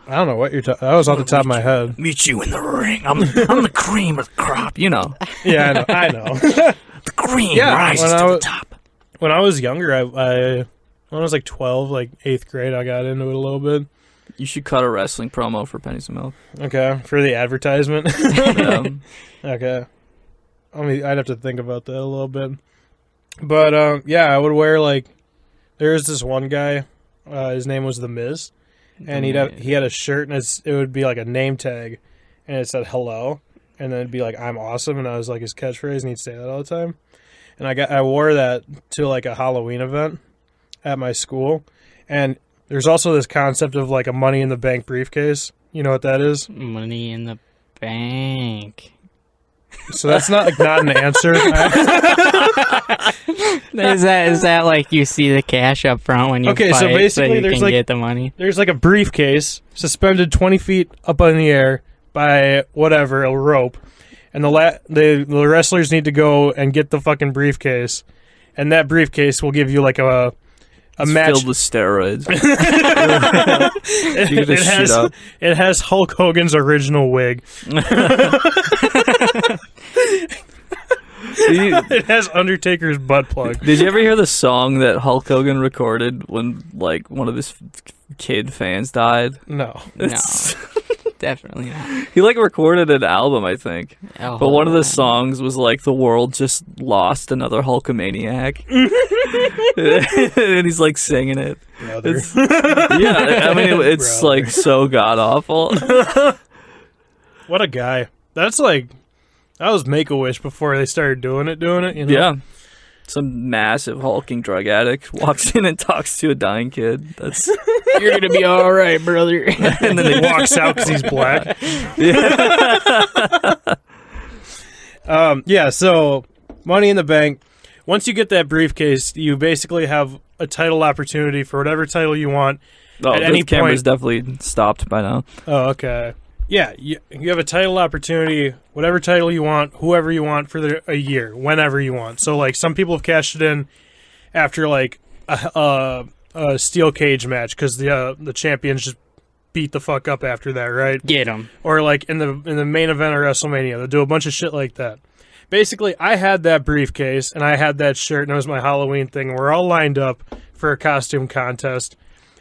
I don't know what you're talking. That was off the top of my head. Meet you in the ring. I'm the cream of the crop. You know, Yeah, I know. the cream Yeah, rises when to I the was- top. When I was younger, I when I was like 12, like 8th grade, I got into it a little bit. You should cut a wrestling promo for Pennies and Milk. Okay, for the advertisement. Yeah. Okay. I'd have to think about that a little bit. But, yeah, I would wear, there was this one guy, his name was The Miz, and he had a shirt, and it would be like a name tag, and it said hello, and then it'd be like, I'm awesome, and I was like his catchphrase, and he'd say that all the time. And I wore that to, like, a Halloween event at my school, and there's also this concept of, like, a Money in the Bank briefcase. You know what that is? Money in the bank. So that's not an answer. Is that like you see the cash up front when you Okay, fight, so basically you there's can like- get the money? There's like a briefcase suspended 20 feet up in the air by whatever, a rope. And the wrestlers need to go and get the fucking briefcase. And that briefcase will give you like a It's match. filled with steroids. You it, just shoot has, up. it has Hulk Hogan's original wig. It has Undertaker's butt plug. Did you ever hear the song that Hulk Hogan recorded when, like, one of his kid fans died? No. No, definitely not. He, like, recorded an album, I think. Oh, But one of the man. songs was, like, the world just lost another Hulkamaniac. And he's, like, singing it. Brother. Yeah, I mean, it's, Brother. like, so god-awful. What a guy. That was Make-A-Wish before they started doing it, you know? Yeah. Some massive hulking drug addict walks in and talks to a dying kid. That's You're gonna be all right, brother. And then he walks out because he's black. Yeah, so Money in the Bank. Once you get that briefcase, you basically have a title opportunity for whatever title you want. oh, At this any camera's point- definitely stopped by now. Oh, okay. Yeah, you have a title opportunity, whatever title you want, whoever you want for a year, whenever you want. So, like, some people have cashed it in after, like, a steel cage match because the champions just beat the fuck up after that, right? Get them. Or, like, in the main event of WrestleMania, they'll do a bunch of shit like that. Basically, I had that briefcase, and I had that shirt, and it was my Halloween thing. We're all lined up for a costume contest,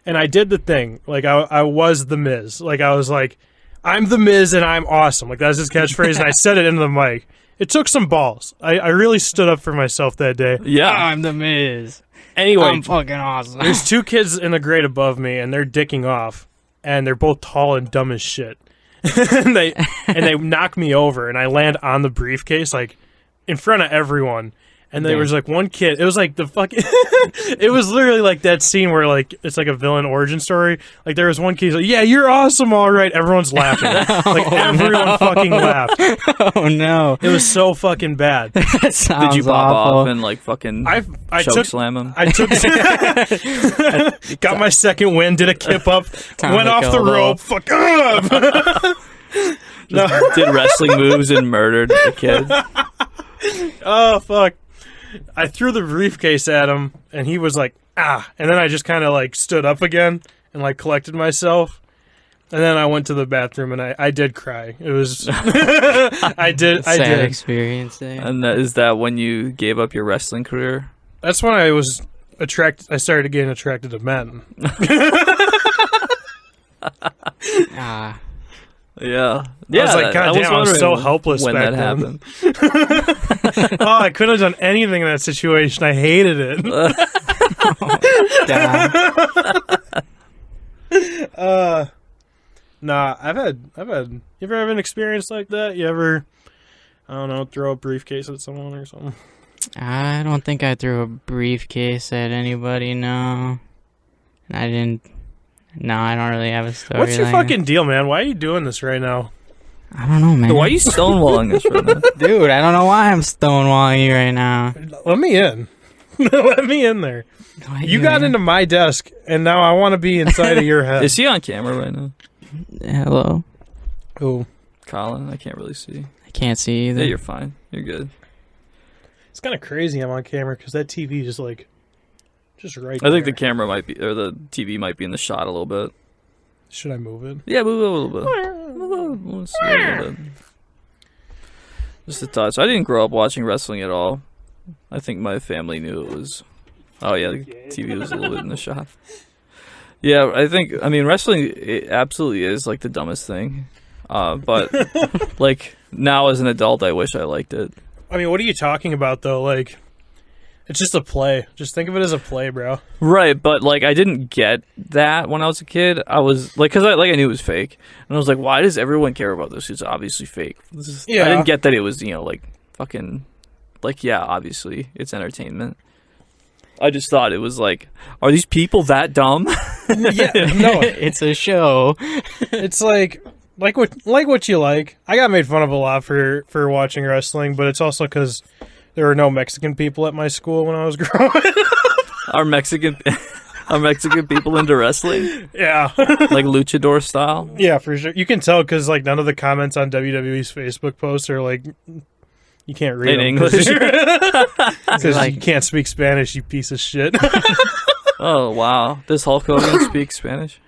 and I did the thing. Like, I was The Miz. Like, I was like, I'm The Miz and I'm awesome. Like, that's his catchphrase, and I said it into the mic. It took some balls. I really stood up for myself that day. Yeah. I'm The Miz. Anyway, I'm fucking awesome. there's two kids in the grade above me, and they're dicking off, and they're both tall and dumb as shit. and they knock me over, and I land on the briefcase, like, in front of everyone. And there was, like, one kid. It was, like, the fucking... it was literally, like, that scene where, like, it's, like, a villain origin story. Like, there was one kid, he's like, yeah, you're awesome, all right. Everyone's laughing. Like, everyone fucking laughed. Oh, no. It was so fucking bad. That sounds Did you pop awful. off and, like, fucking I choke took... slam him? I took... got my second win, did a kip up, went off the rope, fuck up! Just did wrestling moves and murdered the kid. Oh, fuck. I threw the briefcase at him, and he was like, ah. And then I just kind of, like, stood up again and, like, collected myself. And then I went to the bathroom, and I did cry. It was... I did. Sad experience there. And is that when you gave up your wrestling career? That's when I was attracted... I started getting attracted to men. Ah. Yeah. I was like, God damn, I was so helpless when back that then. happened. Oh, I couldn't have done anything in that situation. I hated it. Nah, I've had. You ever have an experience like that? You ever, I don't know, throw a briefcase at someone or something? I don't think I threw a briefcase at anybody, no. I didn't. No, I don't really have a story. What's your like fucking deal, man? Why are you doing this right now? that. I don't know, man. Why are you stonewalling us right now? Dude, I don't know why I'm stonewalling you right now. Let me in. Let me in there. You got into my desk, and now I want to be inside of your head. Is he on camera right now? Hello? Ooh. Colin, I can't really see. I can't see either. Yeah, you're fine. You're good. It's kind of crazy I'm on camera because that TV is like just right I think the there. camera might be, or the TV might be in the shot a little bit. Should I move it? Yeah, move it a little bit. Let's see a little bit. Just a touch. I didn't grow up watching wrestling at all. I think my family knew it was. Oh yeah, the TV was a little bit in the shot. Yeah, I mean, wrestling it absolutely is like the dumbest thing. But like now as an adult, I wish I liked it. I mean, what are you talking about though? Like, it's just a play. Just think of it as a play, bro. Right, but like I didn't get that when I was a kid. I was like, because I knew it was fake, and I was like, why does everyone care about this? It's obviously fake. I didn't get that it was like fucking like yeah, obviously it's entertainment. I just thought it was like, are these people that dumb? Yeah, no, It's a show. it's like what you like. I got made fun of a lot for watching wrestling, but it's also because there were no Mexican people at my school when I was growing up. Are Mexican people into wrestling? Yeah, Like luchador style? yeah, for sure. You can tell because like none of the comments on WWE's Facebook posts are like you can't read In them English? because Like- you can't speak Spanish. You piece of shit. Oh, wow. Does Hulk Hogan speak Spanish?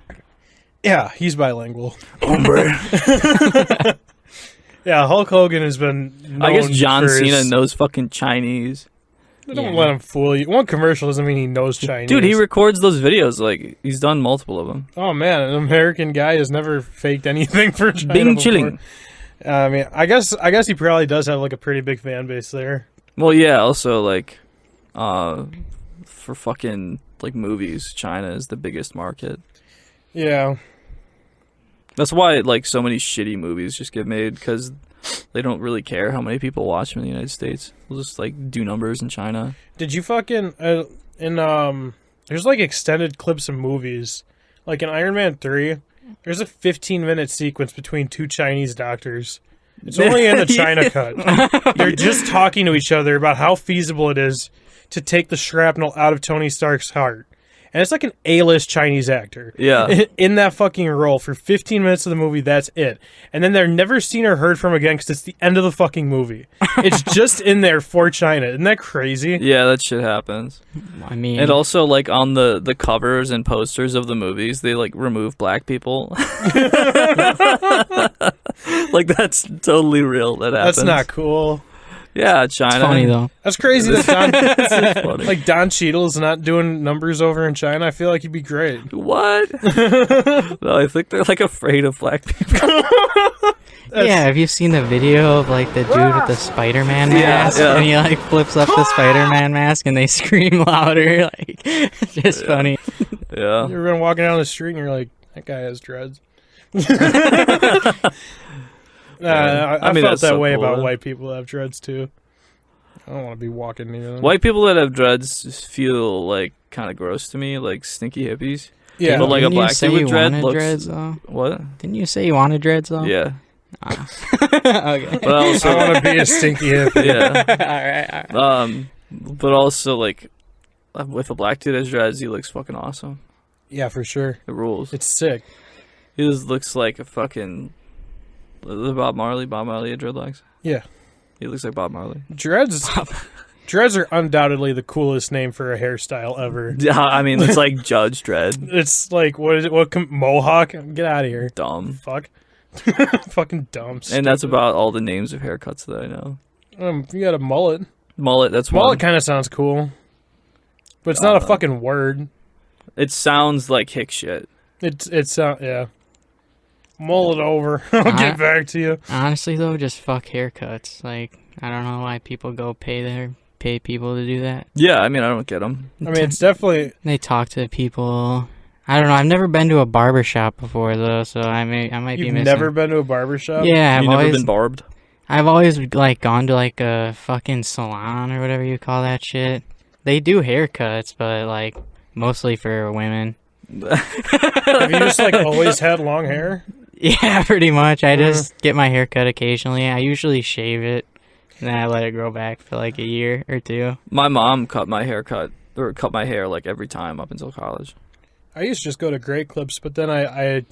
Yeah, he's bilingual. Hombre. Yeah, Hulk Hogan has been. I guess known John for Cena his- knows fucking Chinese. Don't Yeah. let him fool you. One commercial doesn't mean he knows Chinese. Dude, he records those videos. Like, he's done multiple of them. Oh man, an American guy has never faked anything for China Bing before. chilling. I mean, I guess he probably does have like a pretty big fan base there. Well, yeah, also, like, for fucking, like, movies, China is the biggest market. Yeah, That's why, like, so many shitty movies just get made, because they don't really care how many people watch them in the United States. They'll just, like, do numbers in China. did you fucking there's like extended clips of movies, like in Iron Man 3. There's a 15-minute sequence between two Chinese doctors. It's only in the China cut. They're just talking to each other about how feasible it is to take the shrapnel out of Tony Stark's heart. and it's like an A-list Chinese actor. Yeah. In that fucking role for 15 minutes of the movie, that's it. And then they're never seen or heard from again because it's the end of the fucking movie. It's just in there for China. Isn't that crazy? Yeah, that shit happens. I mean, And also, like, on the covers and posters of the movies, they, like, remove black people. Like, that's totally real. That happens. That's not cool. Yeah, China. it's funny though. That's crazy that Funny. like Don Cheadle's not doing numbers over in China. I feel like he'd be great. What? No, I think they're, like, afraid of black people. Yeah, have you seen the video of like the dude with the Spider-Man Yeah, mask? yeah. And he like flips up the Spider-Man mask and they scream louder. Like, it's just funny. Yeah. You're gonna walking down the street and you're like, that guy has dreads. I I mean, felt that's that so way cool, about though. white people that have dreads too. I don't want to be walking near them. White people that have dreads feel, like, kind of gross to me, like stinky hippies. Yeah, But, like, Didn't a black you say dude with you dread wanted looks... dreads though? What? Didn't you say you wanted dreads though? Yeah. Okay. But also... I want to be a stinky hippie. Yeah. all right. But also, like, with a black dude as dreads, he looks fucking awesome. Yeah, for sure. It rules. It's sick. He just looks like a fucking... The Bob Marley had dreadlocks. Yeah, He looks like Bob Marley. dreads. Dreads are undoubtedly the coolest name for a hairstyle ever. Yeah, I mean, it's like Judge Dredd. It's like, what is it? Mohawk? Get out of here. Dumb. Fuck. Fucking dumb. And that's stupid. about all the names of haircuts that I know. You got a mullet. Mullet, that's Mullet one. kind of sounds cool. But it's not a fucking word. It sounds like hick shit. It's yeah. Mull it over. I'll get back to you. Honestly though, just fuck haircuts. Like, I don't know why people go pay people to do that. Yeah, I mean, I don't get them. I mean, it's definitely. They talk to people. I don't know. I've never been to a barber shop before though, so I might be You've missing. never been to a barbershop? Yeah, You've never been barbed? I've always like gone to like a fucking salon or whatever you call that shit. They do haircuts, but like mostly for women. Have you just like always had long hair? Yeah, pretty much. I just get my hair cut occasionally. I usually shave it, and then I let it grow back for like a year or two. My mom cut my hair like every time up until college. I used to just go to Great Clips, but then I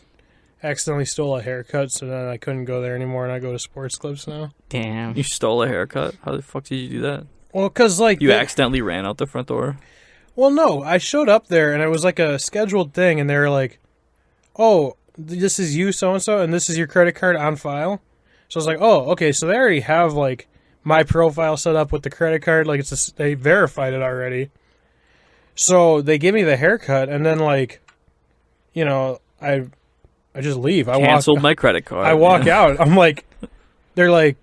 accidentally stole a haircut, so then I couldn't go there anymore, and I go to Sports Clips now. Damn. You stole a haircut? How the fuck did you do that? Well, because like You accidentally ran out the front door? Well, no, I showed up there, and it was like a scheduled thing, and they were like, "Oh, this is you, so and so, and this is your credit card on file." So I was like, "Oh, okay." So they already have like my profile set up with the credit card, like they verified it already. So they give me the haircut, and then like, you know, I just leave. I Canceled my credit card. I walk out. I'm like, they're like,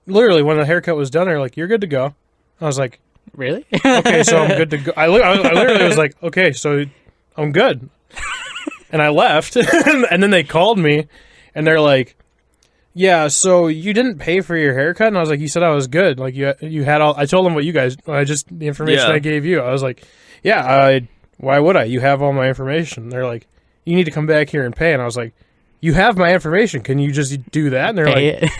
literally when the haircut was done, they're like, "You're good to go." I was like, Really? "Okay, so I'm good to go." I literally was like, "Okay, so I'm good," and I left. And then they called me, and they're like, "Yeah, so you didn't pay for your haircut?" And I was like, "You said I was good. Like you had all." I told them what you guys. The information Yeah. I gave you. I was like, "Yeah, why would I? You have all my information." They're like, "You need to come back here and pay." And I was like, "You have my information. Can you just do that?" And they're Pay like, it.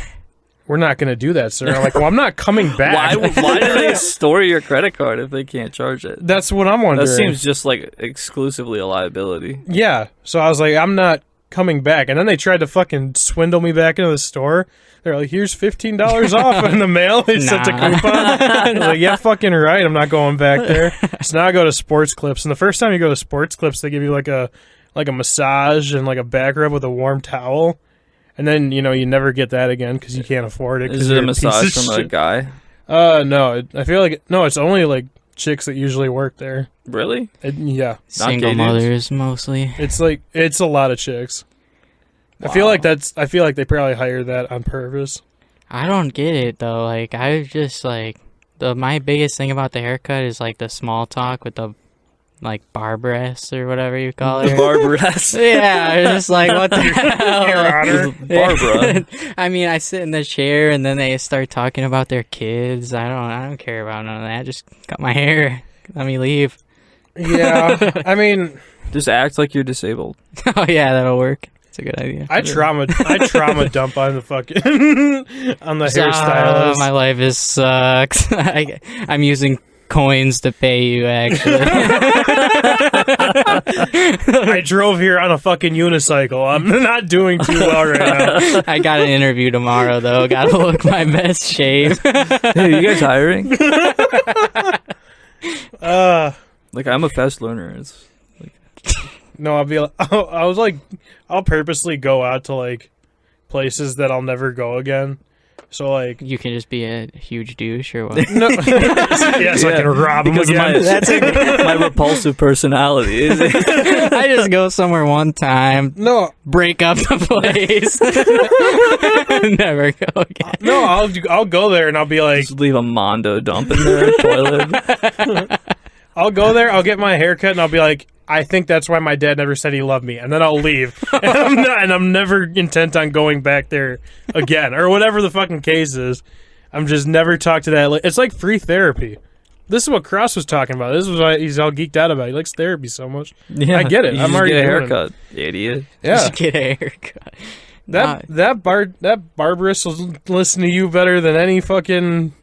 "We're not going to do that, sir." I'm like, "Well, I'm not coming back." Why do they store your credit card if they can't charge it? That's what I'm wondering. That seems just like exclusively a liability. Yeah. So I was like, I'm not coming back. And then they tried to fucking swindle me back into the store. They're like, "Here's $15 off in the mail." They sent a Nah. coupon. I was like, "Yeah, fucking right. I'm not going back there." So now I go to Sports Clips. And the first time you go to Sports Clips, they give you like a massage and like a back rub with a warm towel. And then, you know, you never get that again because you can't afford it. 'cause Is it you're a piece massage of from a shit. guy? No. I feel like, no, it's only like chicks that usually work there. Really? Yeah. Single gay dudes? mothers mostly. It's like, it's a lot of chicks. I feel like they probably hire that on purpose. I don't get it though. Like I just like my biggest thing about the haircut is like the small talk with the like barberess or whatever you call her. Barbarous. Yeah, it's just like what the hell. Your Honor. Barbara. I mean, I sit in the chair and then they start talking about their kids. I don't care about none of that. Just cut my hair. Let me leave. Yeah, I mean, Just act like you're disabled. Oh yeah, that'll work. It's a good idea. I trauma dump on the fucking on the Oh, hairstylist. my life is sucks. I'm using coins to pay you, actually. I drove here on a fucking unicycle. I'm not doing too well right now. I got an interview tomorrow, though. Gotta look my best shave. Hey, you guys hiring? Like, I'm a fast learner. It's No, I'll purposely go out to like places that I'll never go again. So like, You can just be a huge douche or what? no, yes, I can rob them because again. of my repulsive personality. Is it? I just go somewhere one time, No, break up the place, never go again. no, I'll go there and I'll be like, Just leave a Mondo dump in the toilet. I'll go there, I'll get my hair cut, and I'll be like, I think that's why my dad never said he loved me, and then I'll leave, and I'm never intent on going back there again, or whatever the fucking case is. I'm just never talk to that. It's like free therapy. This is what Cross was talking about. This is why he's all geeked out about it. He likes therapy so much. Yeah, I get it. You I'm just already get a doing haircut, idiot. Yeah, Just get a haircut. that barbarous will listen to you better than any fucking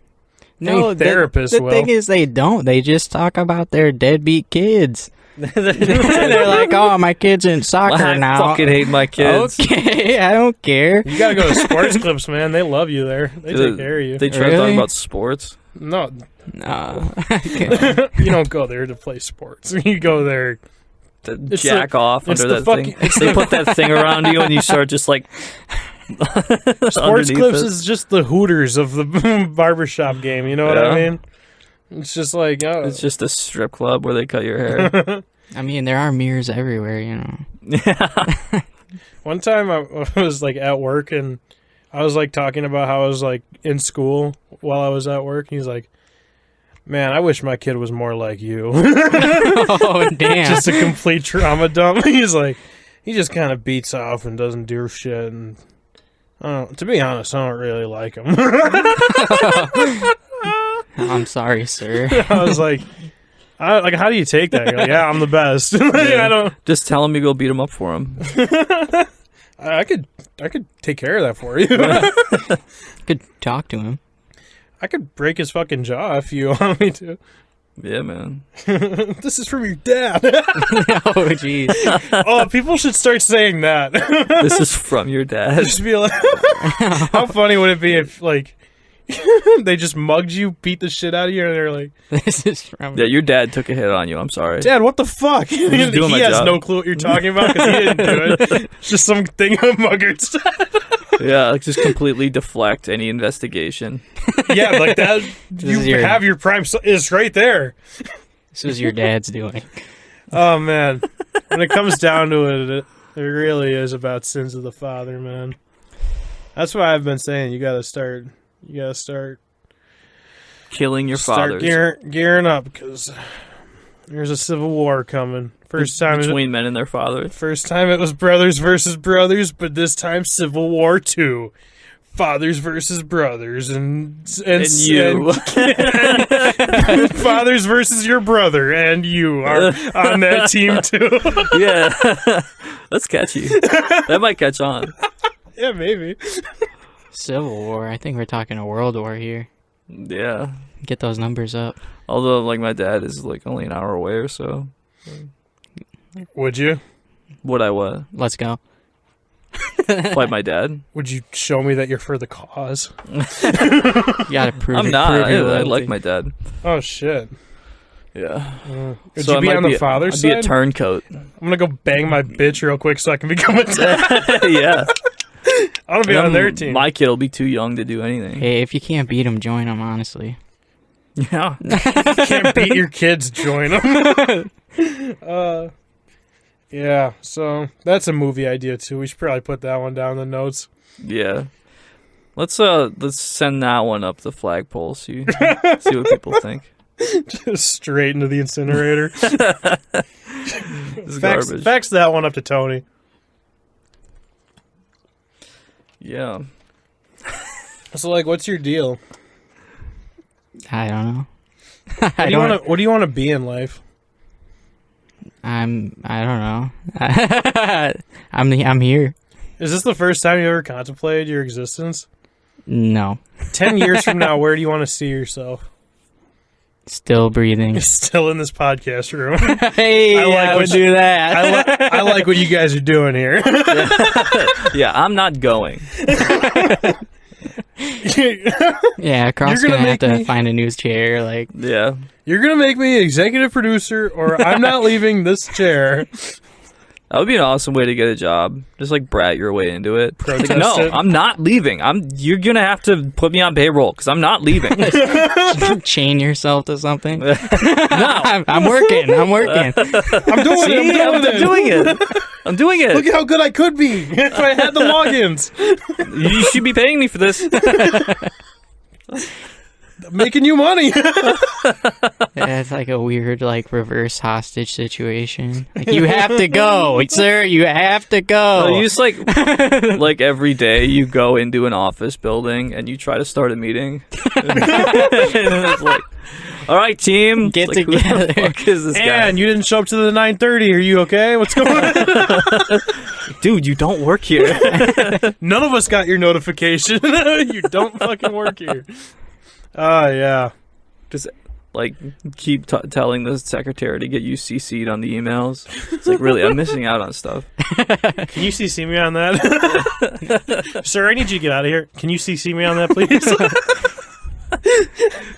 any therapist The will. thing is, they don't. They just talk about their deadbeat kids. They're like, "Oh, my kid's in soccer I now." fucking hate my kids. Okay, I don't care. You gotta go to Sports Clips, man. They love you there. They take care of you. They try to talk about sports. No, No. you don't go there to play sports. You go there. To It's jack off it's under the that fucking- thing. They put that thing around you and you start just like Sports underneath Clips it. is just the Hooters of the barbershop game. You know what I Yeah. mean? It's just like, oh. It's just a strip club where they cut your hair. I mean, there are mirrors everywhere, you know. Yeah. One time I was like at work and I was like talking about how I was like in school while I was at work. He's like, man, I wish my kid was more like you. Oh, damn. Just a complete trauma dump. He's like, he just kind of beats off and doesn't do shit. And to be honest, I don't really like him. I'm sorry, sir. I was like, how do you take that? You're like, yeah, I'm the best. I don't. Just tell him you go beat him up for him. I could take care of that for you. Could talk to him. I could break his fucking jaw if you want me to. Yeah, man. This is from your dad. Oh, jeez. Oh, people should start saying that. This is from your dad. Just be like, how funny would it be if like they just mugged you, beat the shit out of you, and they're like, This is from. Yeah, your dad took a hit on you. I'm sorry. Dad, what the fuck? He just doing my has job. no clue what you're talking about because he didn't do it. It's just some thing of muggers. Yeah, like just completely deflect any investigation. Yeah, like that. You is your- have your prime is right there. This was your dad's doing. Oh man, when it comes down to it, it really is about sins of the father, man. That's why I've been saying you gotta start Killing your start fathers. gearing up because there's a civil war coming. First time between men and their fathers. First time it was brothers versus brothers, but this time Civil War 2. Fathers versus brothers and you. and fathers versus your brother, and you are on that team too. Yeah. That's catchy. That might catch on. Yeah, maybe. Civil War. I think we're talking a world war here. Yeah. Get those numbers up. Although, like, my dad is, like, only an hour away or so. Would you? Would I what? Let's go. Fight my dad? Would you show me that you're for the cause? You gotta prove I'm it. not. Prove your I like loyalty. my dad. Oh shit. Yeah. Would So you I be might on the father's I'd side? be a turncoat. I'm gonna go bang my bitch real quick so I can become a dad. Yeah. I want to be on their team. My kid will be too young to do anything. Hey, if you can't beat him, join him, honestly. Yeah. Can't beat your kids, join them. Yeah, so that's a movie idea too. We should probably put that one down in the notes. Yeah. Let's send that one up the flagpole. See what people think. Just straight into the incinerator. This is garbage. Fax that one up to Tony. Yeah. So, like, what's your deal? I don't know. What do you want to be in life? I don't know. I'm here. Is this the first time you ever contemplated your existence? No. 10 years from now, where do you want to see yourself? Still breathing. Still in this podcast room. Hey, I would do that. I like what you guys are doing here. Yeah, I'm not going. Yeah, Carl's You're gonna gonna have to make me- find a new chair. Like, Yeah. You're going to make me executive producer, or I'm not leaving this chair. That would be an awesome way to get a job. Just like brat your way into it. Protest Like, no, it. I'm not leaving. You're gonna have to put me on payroll because I'm not leaving. chain yourself to something. No. I'm working. I'm working. I'm doing it. I'm doing it. I'm doing it. Look at how good I could be if I had the logins. You should be paying me for this. I'm making you money. Yeah, it's like a weird, like, reverse hostage situation. Like, you have to go, sir. You have to go. You just like every day you go into an office building and you try to start a meeting. And it's like, all right, team, Get like, who together. the fuck is this guy? And you didn't show up to the 9:30. Are you okay? What's going on? Dude, you don't work here. None of us got your notification. You don't fucking work here. Oh, yeah. Just like keep telling the secretary to get you CC'd on the emails. It's like, really, I'm missing out on stuff. Can you CC me on that? Sir, I need you to get out of here. Can you CC me on that, please?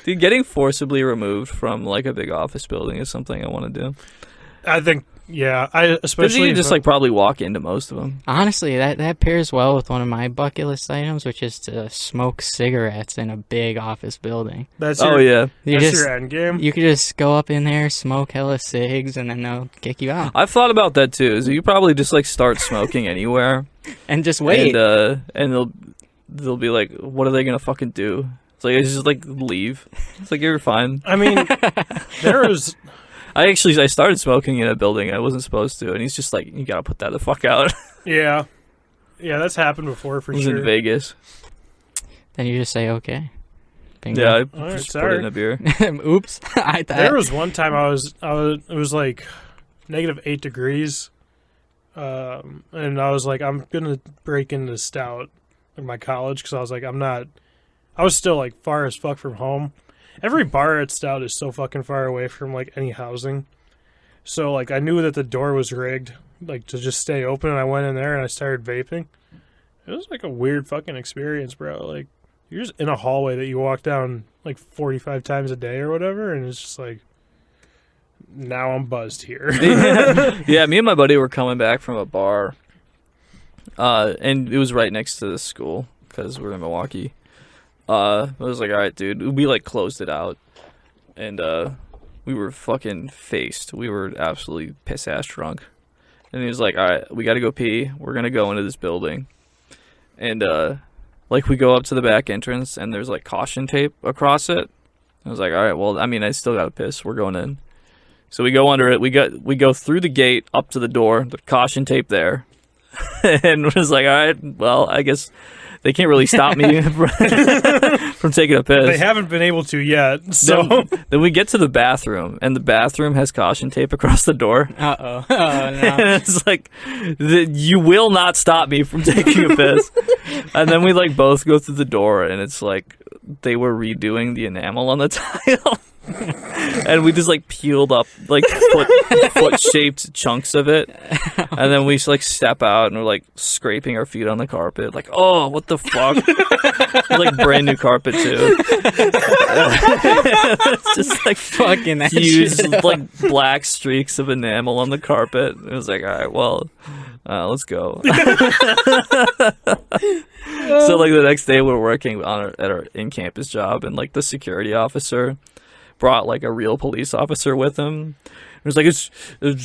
Dude, getting forcibly removed from like a big office building is something I want to do. I think, yeah. Because Especially you can just like probably walk into most of them. Honestly, that pairs well with one of my bucket list items, which is to smoke cigarettes in a big office building. that's Oh your, yeah, You that's just your end game. you could just go up in there, smoke hella cigs, and then they'll kick you out. I've thought about that too. Is you probably just like start smoking anywhere, And just wait. and they'll be like, what are they gonna fucking do? It's like, I just like leave. It's like, you're fine. I mean, there was... I started smoking in a building I wasn't supposed to, and he's just like, you gotta put that the fuck out. Yeah. Yeah, that's happened before for It was sure. in Vegas. Then you just say, okay. Bingo. Yeah, I All right, just put sorry. it in a beer. Oops. I thought. There was one time it was like -8 degrees. And I was like, I'm going to break into Stout in my college because I was like, I was still like far as fuck from home. Every bar at Stout is so fucking far away from like any housing. So like I knew that the door was rigged like to just stay open, and I went in there and I started vaping. It was like a weird fucking experience, bro. Like you're just in a hallway that you walk down like 45 times a day or whatever, and it's just like, now I'm buzzed here. Yeah, me and my buddy were coming back from a bar, and it was right next to the school because we're in Milwaukee. I was like, all right, dude. We like closed it out, and we were fucking faced. We were absolutely piss ass drunk. And he was like, all right, we got to go pee. We're gonna go into this building, and like we go up to the back entrance, and there's like caution tape across it. I was like, all right, well, I mean, I still gotta piss. We're going in. So we go under it. We go through the gate up to the door. The caution tape there, and was like, all right, well, I guess they can't really stop me from taking a piss. They haven't been able to yet. So Then we get to the bathroom, and the bathroom has caution tape across the door. Uh-oh. Oh, no. And it's like, you will not stop me from taking a piss. And then we like both go through the door, and it's like they were redoing the enamel on the tile. And we just like peeled up like foot shaped chunks of it, and then we just like step out and we're like scraping our feet on the carpet, like, oh, what the fuck. Like brand new carpet too. It's just like Fucking that huge shit. like black streaks of enamel on the carpet. It was like, all right, well, let's go. So like the next day we're working at our in-campus job, and like the security officer brought like a real police officer with him. It was like, it's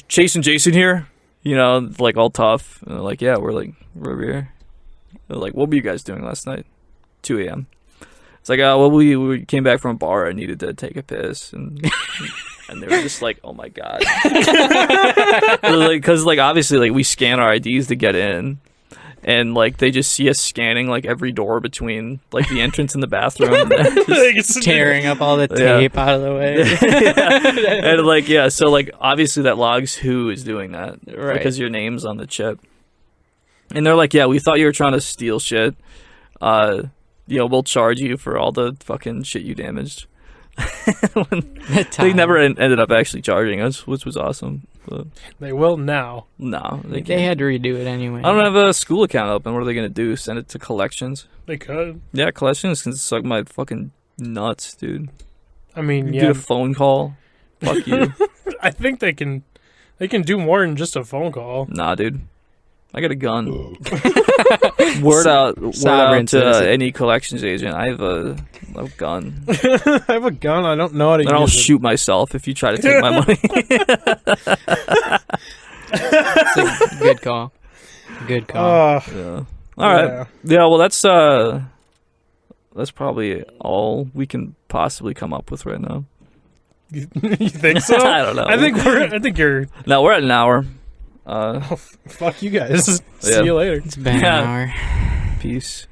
Chase and Jason here, you know, like all tough. And they're like, yeah, we're over here. They're like, what were you guys doing last night? 2 a.m. It's like, well, we came back from a bar and needed to take a piss, and they were just like, oh my god, because like obviously like we scan our IDs to get in. And like they just see us scanning like every door between like the entrance and the bathroom, Just tearing up all the tape out of the way. Yeah. And like, yeah, so like obviously that logs who is doing that, Right. Because your name's on the chip. And they're like, yeah, we thought you were trying to steal shit. We'll charge you for all the fucking shit you damaged. They never ended up actually charging us, which was awesome. But They will now. no, They had to redo it anyway. I don't have a school account open. What are they gonna do? Send it to collections? They could. Yeah, collections can suck my fucking nuts, dude. I mean, Get yeah. a phone call. Fuck you. I think they can. They can do more than just a phone call. Nah, dude. I got a gun. Word out Sovereign to citizen. any collections agent. I have a gun. I have a gun. I don't know how to Then I'll use it. shoot myself if you try to take my money. It's a good call. Good call. Yeah. All right. Yeah. Well, that's probably all we can possibly come up with right now. You think so? I don't know. I think you're. No, we're at an hour. Fuck you guys. Yeah. See you later. It's been an Yeah. hour. Peace.